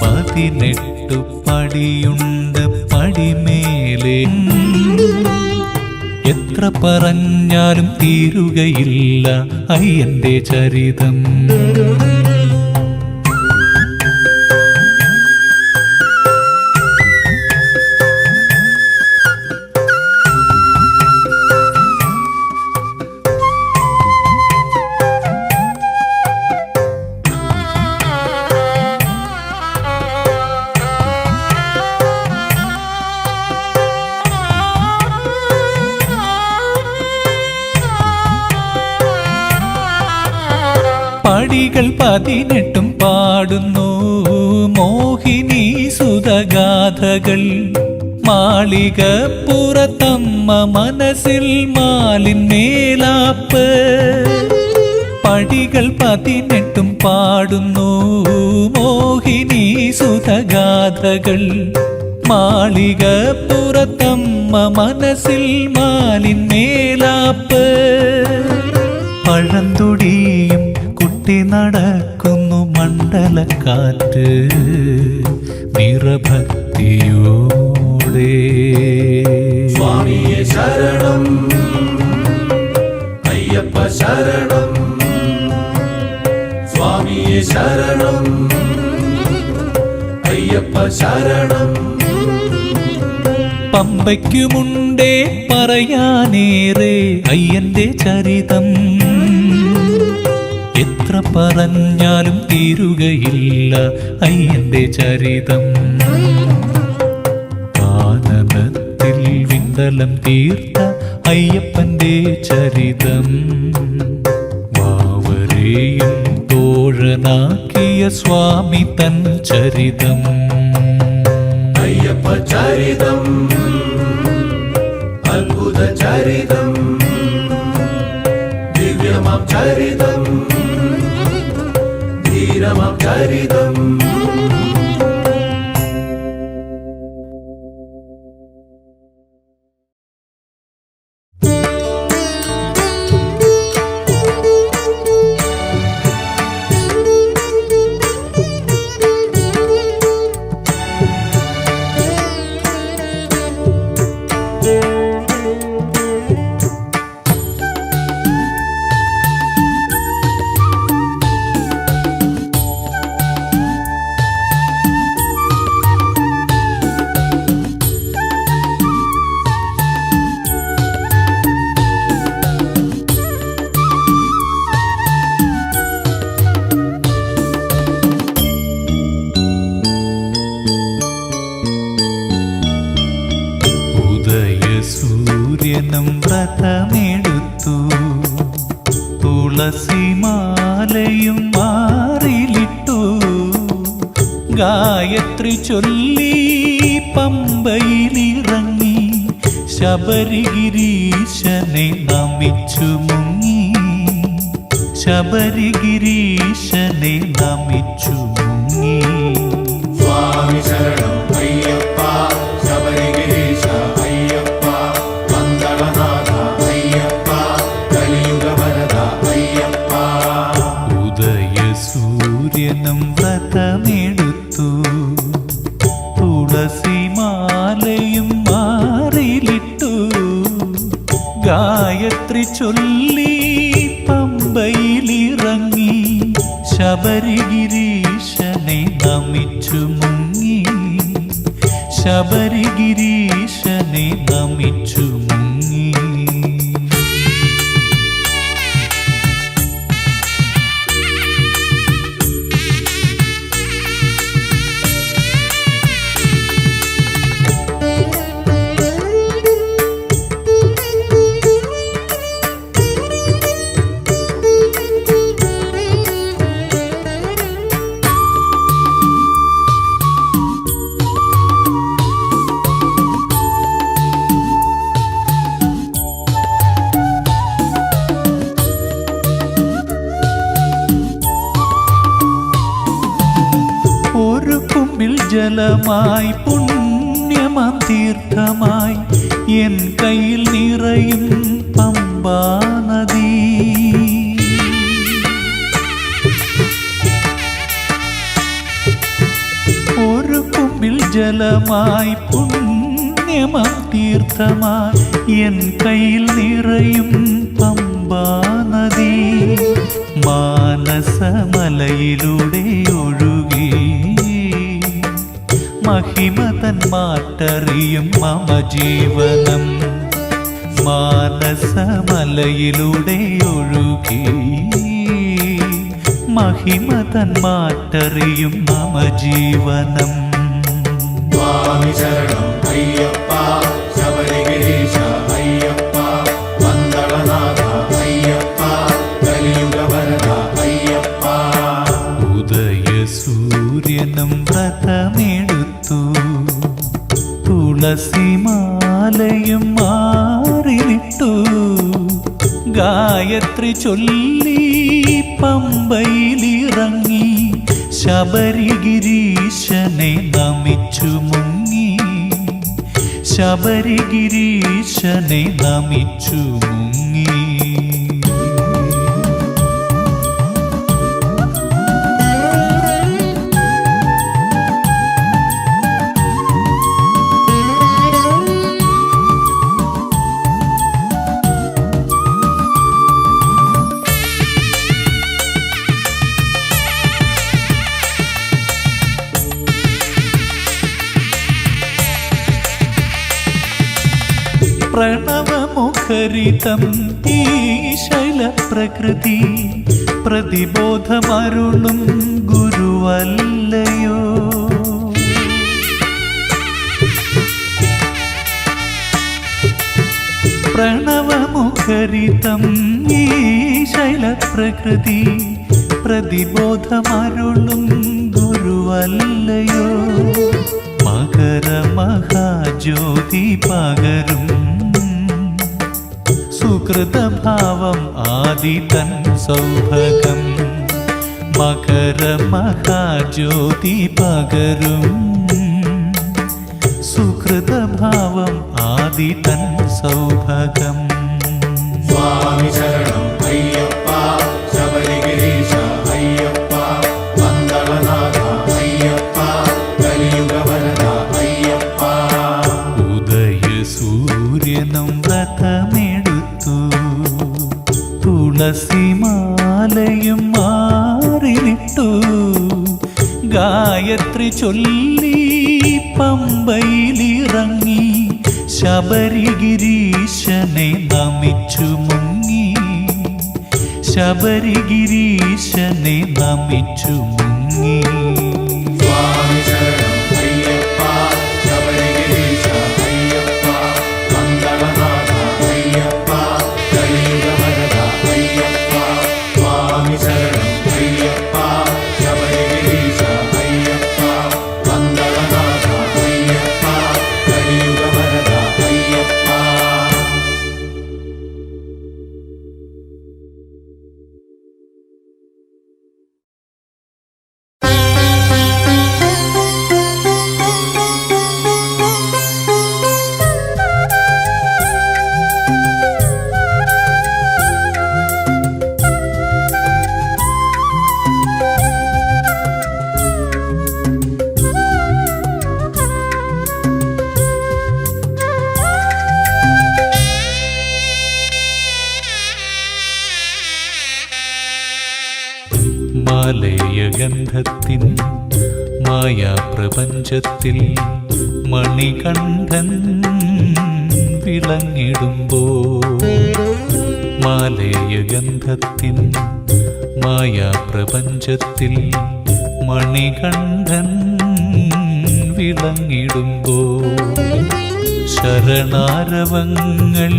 18 പടിയുണ്ട്, പടിമേലെ എത്ര പറഞ്ഞാലും തീരുകയില്ല അയ്യന്റെ ചരിതം. പടികൾ 18 പാടുന്നു മോഹിനി സുതഗാഥകൾ. മാളിക പുറത്തമ്മ മനസ്സിൽ മാലിന്മേലാപ്പ്. പടികൾ 18 പാടുന്നു മോഹിനി സുതഗാഥകൾ. മാളിക പുറത്തമ്മ മനസ്സിൽ മാലിന്മേലാപ്പ്. പഴന്തുടിയും കുട്ടി നടക്കുന്നു മണ്ഡലക്കാറ്റ് നിറഭക്തിയോടെ. സ്വാമിയെ ശരണം അയ്യപ്പ ശരണം, ശരണം അയ്യപ്പ ശരണം പമ്പയ്ക്കുമുണ്ടേ പറയാനേറെ അയ്യന്റെ ചരിതം എത്ര പറഞ്ഞാലും തീരുകയില്ല അയ്യന്റെ ചരിതം കാനനത്തിൽ വിണ്ടലം തീർത്ത അയ്യപ്പന്റെ ചരിതം വാവരെയും തോഴനാക്കിയ സ്വാമി തൻ ചരിതം അയ്യപ്പ ചരിതം അത്ഭുത ചരിതം ദിവ്യമാം ചരിതം ധീരമാം ചരിതം സൂര്യനും വ്രതമെടുത്തു തുളസിമാലയും മാറിലിട്ടു ഗായത്രി ചൊല്ലി പമ്പയിലിറങ്ങി ശബരിഗിരീശനെ നമിച്ചു മുങ്ങി ശബരിഗിരീശനെ നമിച്ചു മുങ്ങി സ്വാമി ശരണം അയ്യപ്പ ശബരിഗിരീശ അയ്യപ്പ മംഗളനാഥ അയ്യപ്പ കലിയുഗ വരദ അയ്യപ്പ ഉദയസൂര്യനും വ്രതമെടുത്തു തുളസിമാലയും മാറിലിട്ടു ഗായത്രി ചൊല്ലി പമ്പയിലിറങ്ങി ശബരിഗിരീശനെ നമിച്ചു മുങ്ങി ശബരിഗിരീശനെ നമിച്ചു മുങ്ങി ജലമായി പുണ്യമാം തീർത്ഥമായി എൻ കയ്യിൽ നിറയും പമ്പാ നദി ഒരു കുമ്പിൽ ജലമായി പുണ്യമാം തീർത്ഥമായി എൻ കയ്യിൽ നിറയും പമ്പാ നദി മാനസമലയിലൂടെ ഒഴുകി മഹിമതൻ മാറ്ററിയും മമ ജീവനം മാനസമലയിലൂടെ ഒഴുകി മഹിമതൻ മാറ്ററിയും മമ ജീവനം സ്വാമി ശരണം അയ്യപ്പ ശബരിഗിരീശ അയ്യപ്പ മംഗളനാഥ അയ്യപ്പ കലിയുഗ വരദ അയ്യപ്പ ഉദയസൂര്യനും വ്രതമെടുത്തു തുളസിമാലയും മാറിലിട്ടു ഗായത്രി ചൊല്ലി പമ്പയിലിറങ്ങി ശബരിഗിരീശനെ നമിച്ചു മുങ്ങി ശബരിഗിരീശനെ നമിച്ചു മുങ്ങി പ്രണവമുഖരിതം ഈ ശൈലപ്രകൃതി പ്രതിബോധമരുളും ഗുരുവല്ലയോ. പ്രണവമുഖരിതം ഈ ശൈലപ്രകൃതി പ്രതിബോധമരുളും ഗുരുവല്ലയോ. മകരമഹാജ്യോതി പകരും സുകൃതഭാവം ആദിതൻ സൗഭഗം. മകരമഹാജ്യോതി പകരും സുകൃതഭാവം ആദിതൻ സൗഭഗം. സ്വാമി ശരണം അയ്യപ്പ, ശബരിഗിരീശ അയ്യപ്പ, പന്തളനാഥ അയ്യപ്പ, കലിയുഗവരദ അയ്യപ്പ. ഉദയസൂര്യനും വ്രതമെടുത്തു, തുളസിമാലയും മാറിലിട്ടു, ഗായത്രി ചൊല്ലി പമ്പയിലിറങ്ങി, ശബരിഗിരീശനെ നമിച്ചു മുങ്ങി, ശബരിഗിരീശനെ നമിച്ചു മുങ്ങി. സ്വാമി ശരണം അയ്യപ്പ, ശബരിഗിരീശ അയ്യപ്പ, പന്തളനാഥ അയ്യപ്പ, കലിയുഗവരദ അയ്യപ്പ. സ്വാമി ശരണം അയ്യപ്പ, ശബരിഗിരീശ അയ്യപ്പ, പന്തളനാഥ അയ്യപ്പ, കലിയുഗവരദ അയ്യപ്പ. മാലയഗന്ധത്തിൻ മായാപ്രപഞ്ചത്തിൽ മണികണ്ഠൻ വിളങ്ങിടുമ്പോൾ, മാലയഗന്ധത്തിൻ മായാപ്രപഞ്ചത്തിൽ മണികണ്ഠൻ വിളങ്ങിടുമ്പോൾ, ശരണാരവങ്ങൾ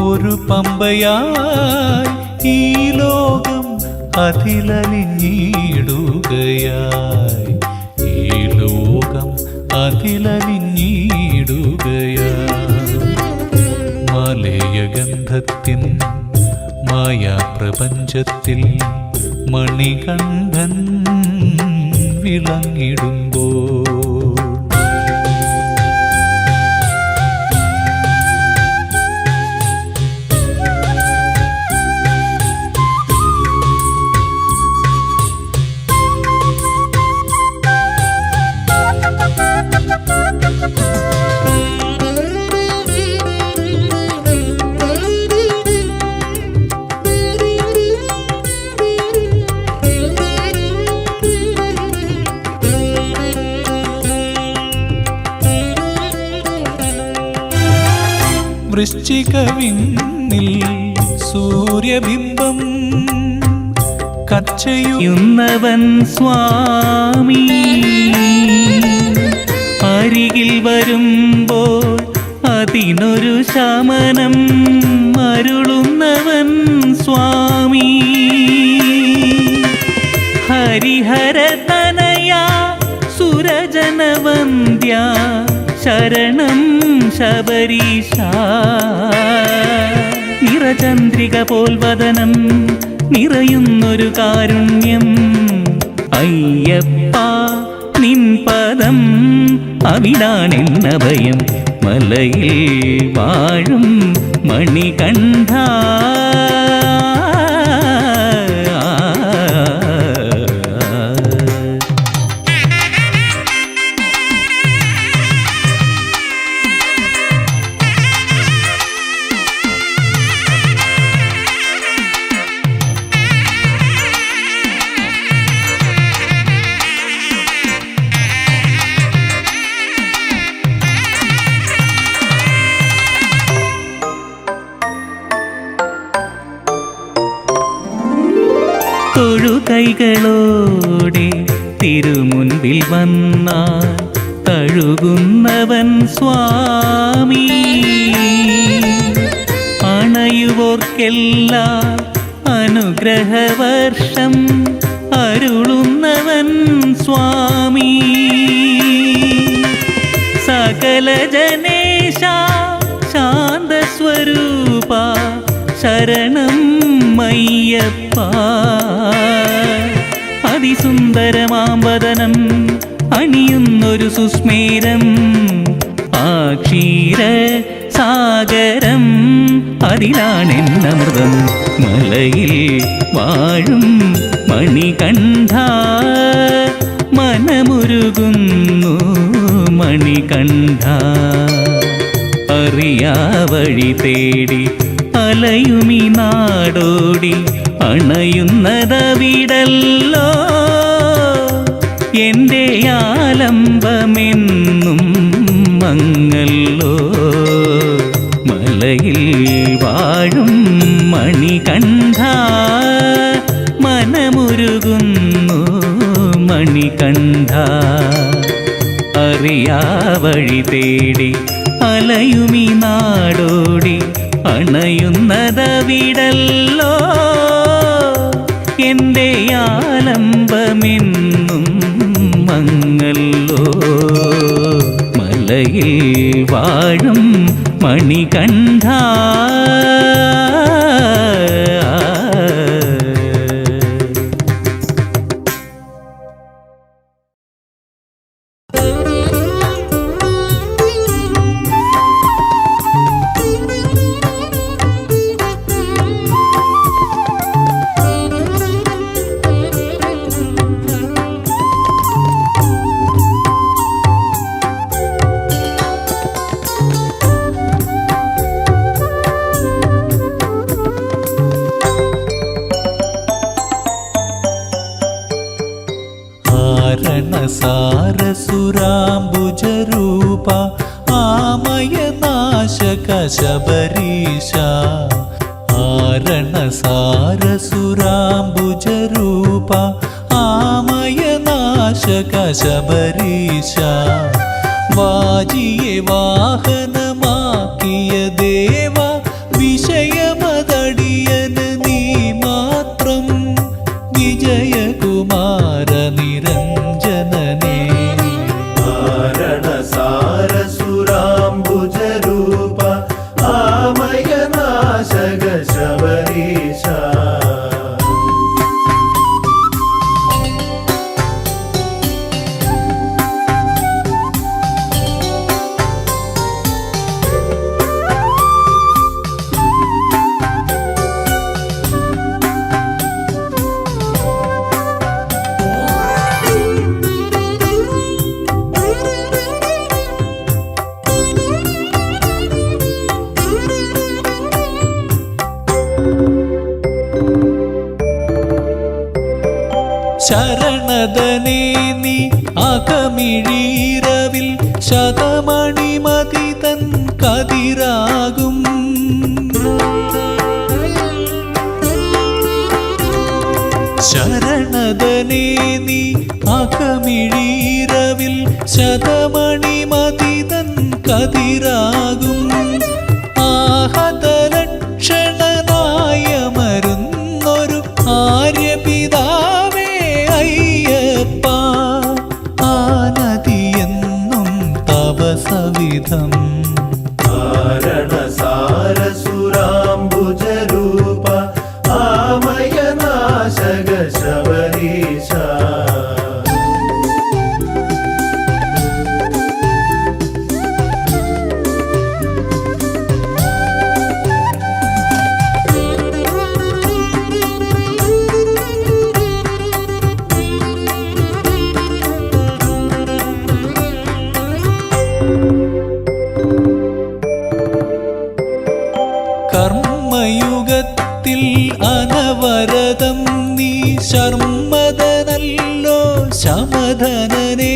ഒരു പമ്പയായി ഈ ലോകം അതിലലിഞ്ഞിടുകയായി, ഈ ലോകം അതിലലിഞ്ഞിടുകയായി. മാലയഗന്ധത്തിൻ മായാപ്രപഞ്ചത്തിൽ മണികണ്ഠൻ വിളങ്ങിടുമ്പോൾ, വൃശ്ചികവിണ്ണിൽ സൂര്യബിംബം കച്ചയുന്നവൻ സ്വാമി അരികിൽ വരുമ്പോൾ അതിനൊരു ശമനം അരുളുന്നവൻ സ്വാമി. ഹരിഹരതനയ സുരജനവന്ദ്യ ശരണം ശബരീശ. നിറചന്ദ്രിക പോൽ വദനം നിറയുന്നൊരു കാരുണ്യം അയ്യപ്പ നിൻ പദം അവിടാനെന്ന ഭയം. മലയിൽ വാഴും മണികണ്ഠ കൈകളോടെ തിരുമുൻപിൽ വന്നാൽ കഴുകുന്നവൻ സ്വാമി. അണയുവോർക്കെല്ലാം അനുഗ്രഹവർഷം അരുളുന്നവൻ സ്വാമി. സകല ജനേശ ശാന്തസ്വരൂപ ശരണം അയ്യപ്പ. അതിസുന്ദരമാംവദനം അണിയുന്നൊരു സുസ്മേരം ആ ക്ഷീര സാഗരം അതിലാണെന്നമൃതം. മലയിൽ വാഴും മണികണ്ഠ മനമുരുകുന്നു മണികണ്ഠ. അറിയാ വഴി തേടി അലയുമീ നാടോടി അണയുന്നതവിടല്ലോ എൻ്റെ ആലംബമെന്നും മങ്ങല്ലോ. മലയിൽ വാഴും മണികണ്ഠ മനമുരുകുന്നു മണികണ്ഠ. അറിയാ വഴി തേടി അലയുമീ നാടോടി അണയുന്നതവിടല്ലോ എൻ്റെ ആലംബമെന്നും മങ്ങല്ലോ. മലയിൽ വാഴും മണികണ്ഠ. സാരസുരാംബുജരൂപ ആമയനാശക ശബരീശ. ആരണസാരസുരാംബുജരൂപ ആമയനാശക ശബരീശ. വാജിയെ വാഹനമാക്കിയ ദേവ വിഷയമതടിയന് നീ മാത്രം. വിജയകുമാര നിരഞ്ജനനേ ആരണസാരസുരാംബുജരൂപ ആമയനാശക ശബരീശ. ശരണദനേ നീ അകമിഴീരവിൽ ശതമണിമതി തൻ കതിരാകും. ശരണദനേ നീ അകമിഴീരവിൽ ശതമണിമതി തൻ കതിരാകും. ആഹതലക്ഷണനായ മരുന്നൊരു ആര്യപിതാവേ അയ്യപ്പ. ആനദിയെന്നും തവ സവിധം. ആരണസാരസുരാംബുജരൂപ ആമയനാശക ശബരീശ. കർമ്മയുഗത്തിൽ അനവരതം നീ ശർമ്മദനല്ലോ ശമധനനേ.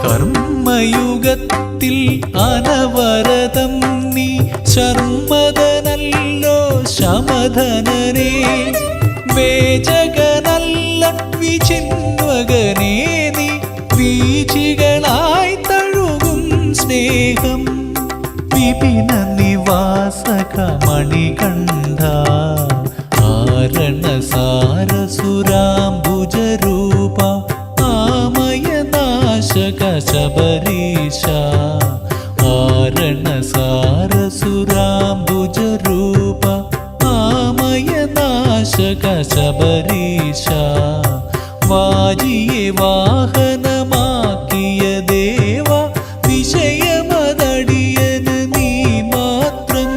കർമ്മയുഗ യുഗത്തിൽ അനവരതം നീ ശർമ്മദനല്ലോ ശമധനനേ വേചകനല്ല വിചിന്വകനേ നീ വീചികളായി തഴുകും സ്നേഹം വിപിന നിവാസക മണികണ്ഠ ആരണസാരസുരാംബുജരൂപ ആമയനാശക ശബരീശ ആരണസാരസുരാംബുജരൂപ ആമയനാശക ശബരീശ വാജിയെ വാഹനമാക്കിയ ദേവ വിഷയമതടിയന് നീ മാത്രം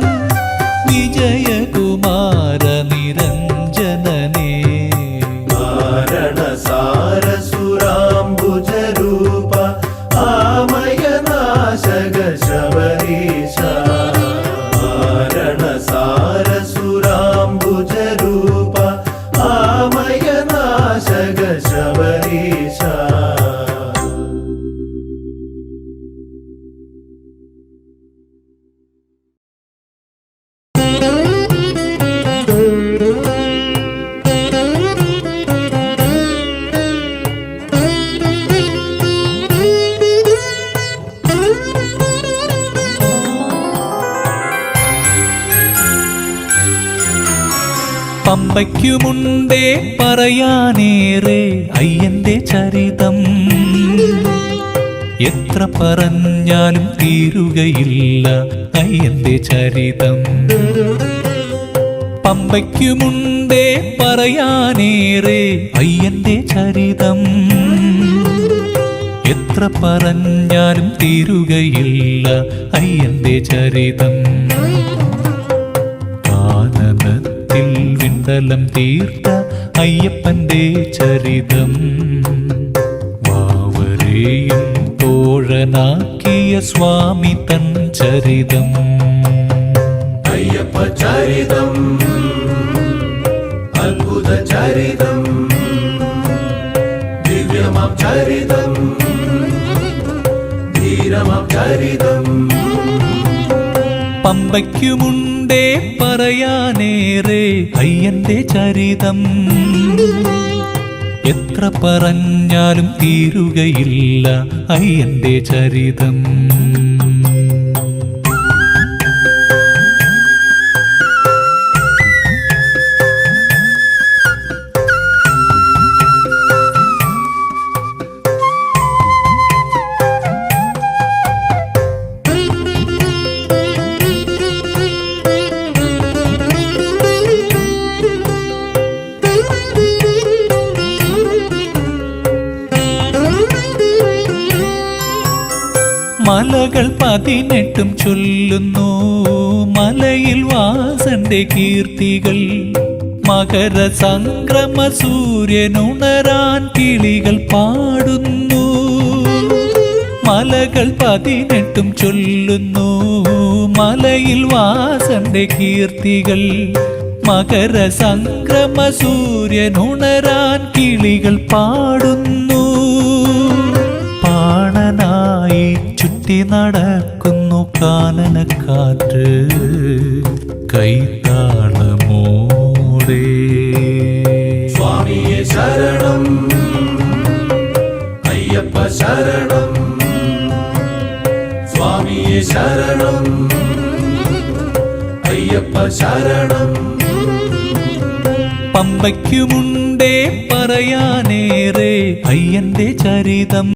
വിജയകുമാര നിരഞ്ജനനേ കാരണസാരസുരാംബുജരൂപ ആമയനാശക ശബരീശ കാരണസാരസുരാംബുജരൂപ ആമയനാശക ശബരീശ പമ്പയ്ക്കുമുണ്ടേ പറയാനേറെ അയ്യന്റെ ചരിതം എത്ര പറഞ്ഞാലും തീരുകയില്ല അയ്യന്റെ ചരിതം പമ്പയ്ക്കുമുണ്ടേ പറയാനേറെ അയ്യന്റെ ചരിതം എത്ര പറഞ്ഞാലും തീരുകയില്ല അയ്യന്റെ ചരിതം കാനനത്തിൽ വിണ്ടലം തീർത്ത അയ്യപ്പന്റെ ചരിതം വാവരെയും തോഴനാക്കിയ സ്വാമി തൻ ചരിതം അയ്യപ്പ ചരിതം അത്ഭുത ചരിതം ദിവ്യമാം ചരിതം ധീരമാം ചരിതം പമ്പയ്ക്കുമുണ്ടേ പറയാനേറെ അയ്യന്റെ ചരിതം എത്ര പറഞ്ഞാലും തീരുകയില്ല അയ്യന്റെ ചരിതം മലകൾ 18 ചൊല്ലുന്നു മലയിൽ വാസന്റെ കീർത്തികൾ മകര സംക്രമ സൂര്യനുണരാൻ കിളികൾ പാടുന്നു മലകൾ 18 ചൊല്ലുന്നു മലയിൽ വാസന്റെ കീർത്തികൾ മകര സംക്രമ സൂര്യനുണരാൻ കിളികൾ പാടുന്നു പാണനായി ചുറ്റി നടക്കുന്നു കാനനക്കാറ്റ് കൈത്താളമോടെ സ്വാമിയെ ശരണം അയ്യപ്പ ശരണം സ്വാമിയെ ശരണം അയ്യപ്പ ശരണം പമ്പയ്ക്കുമുണ്ടേ പറയാനേറെ അയ്യന്റെ ചരിതം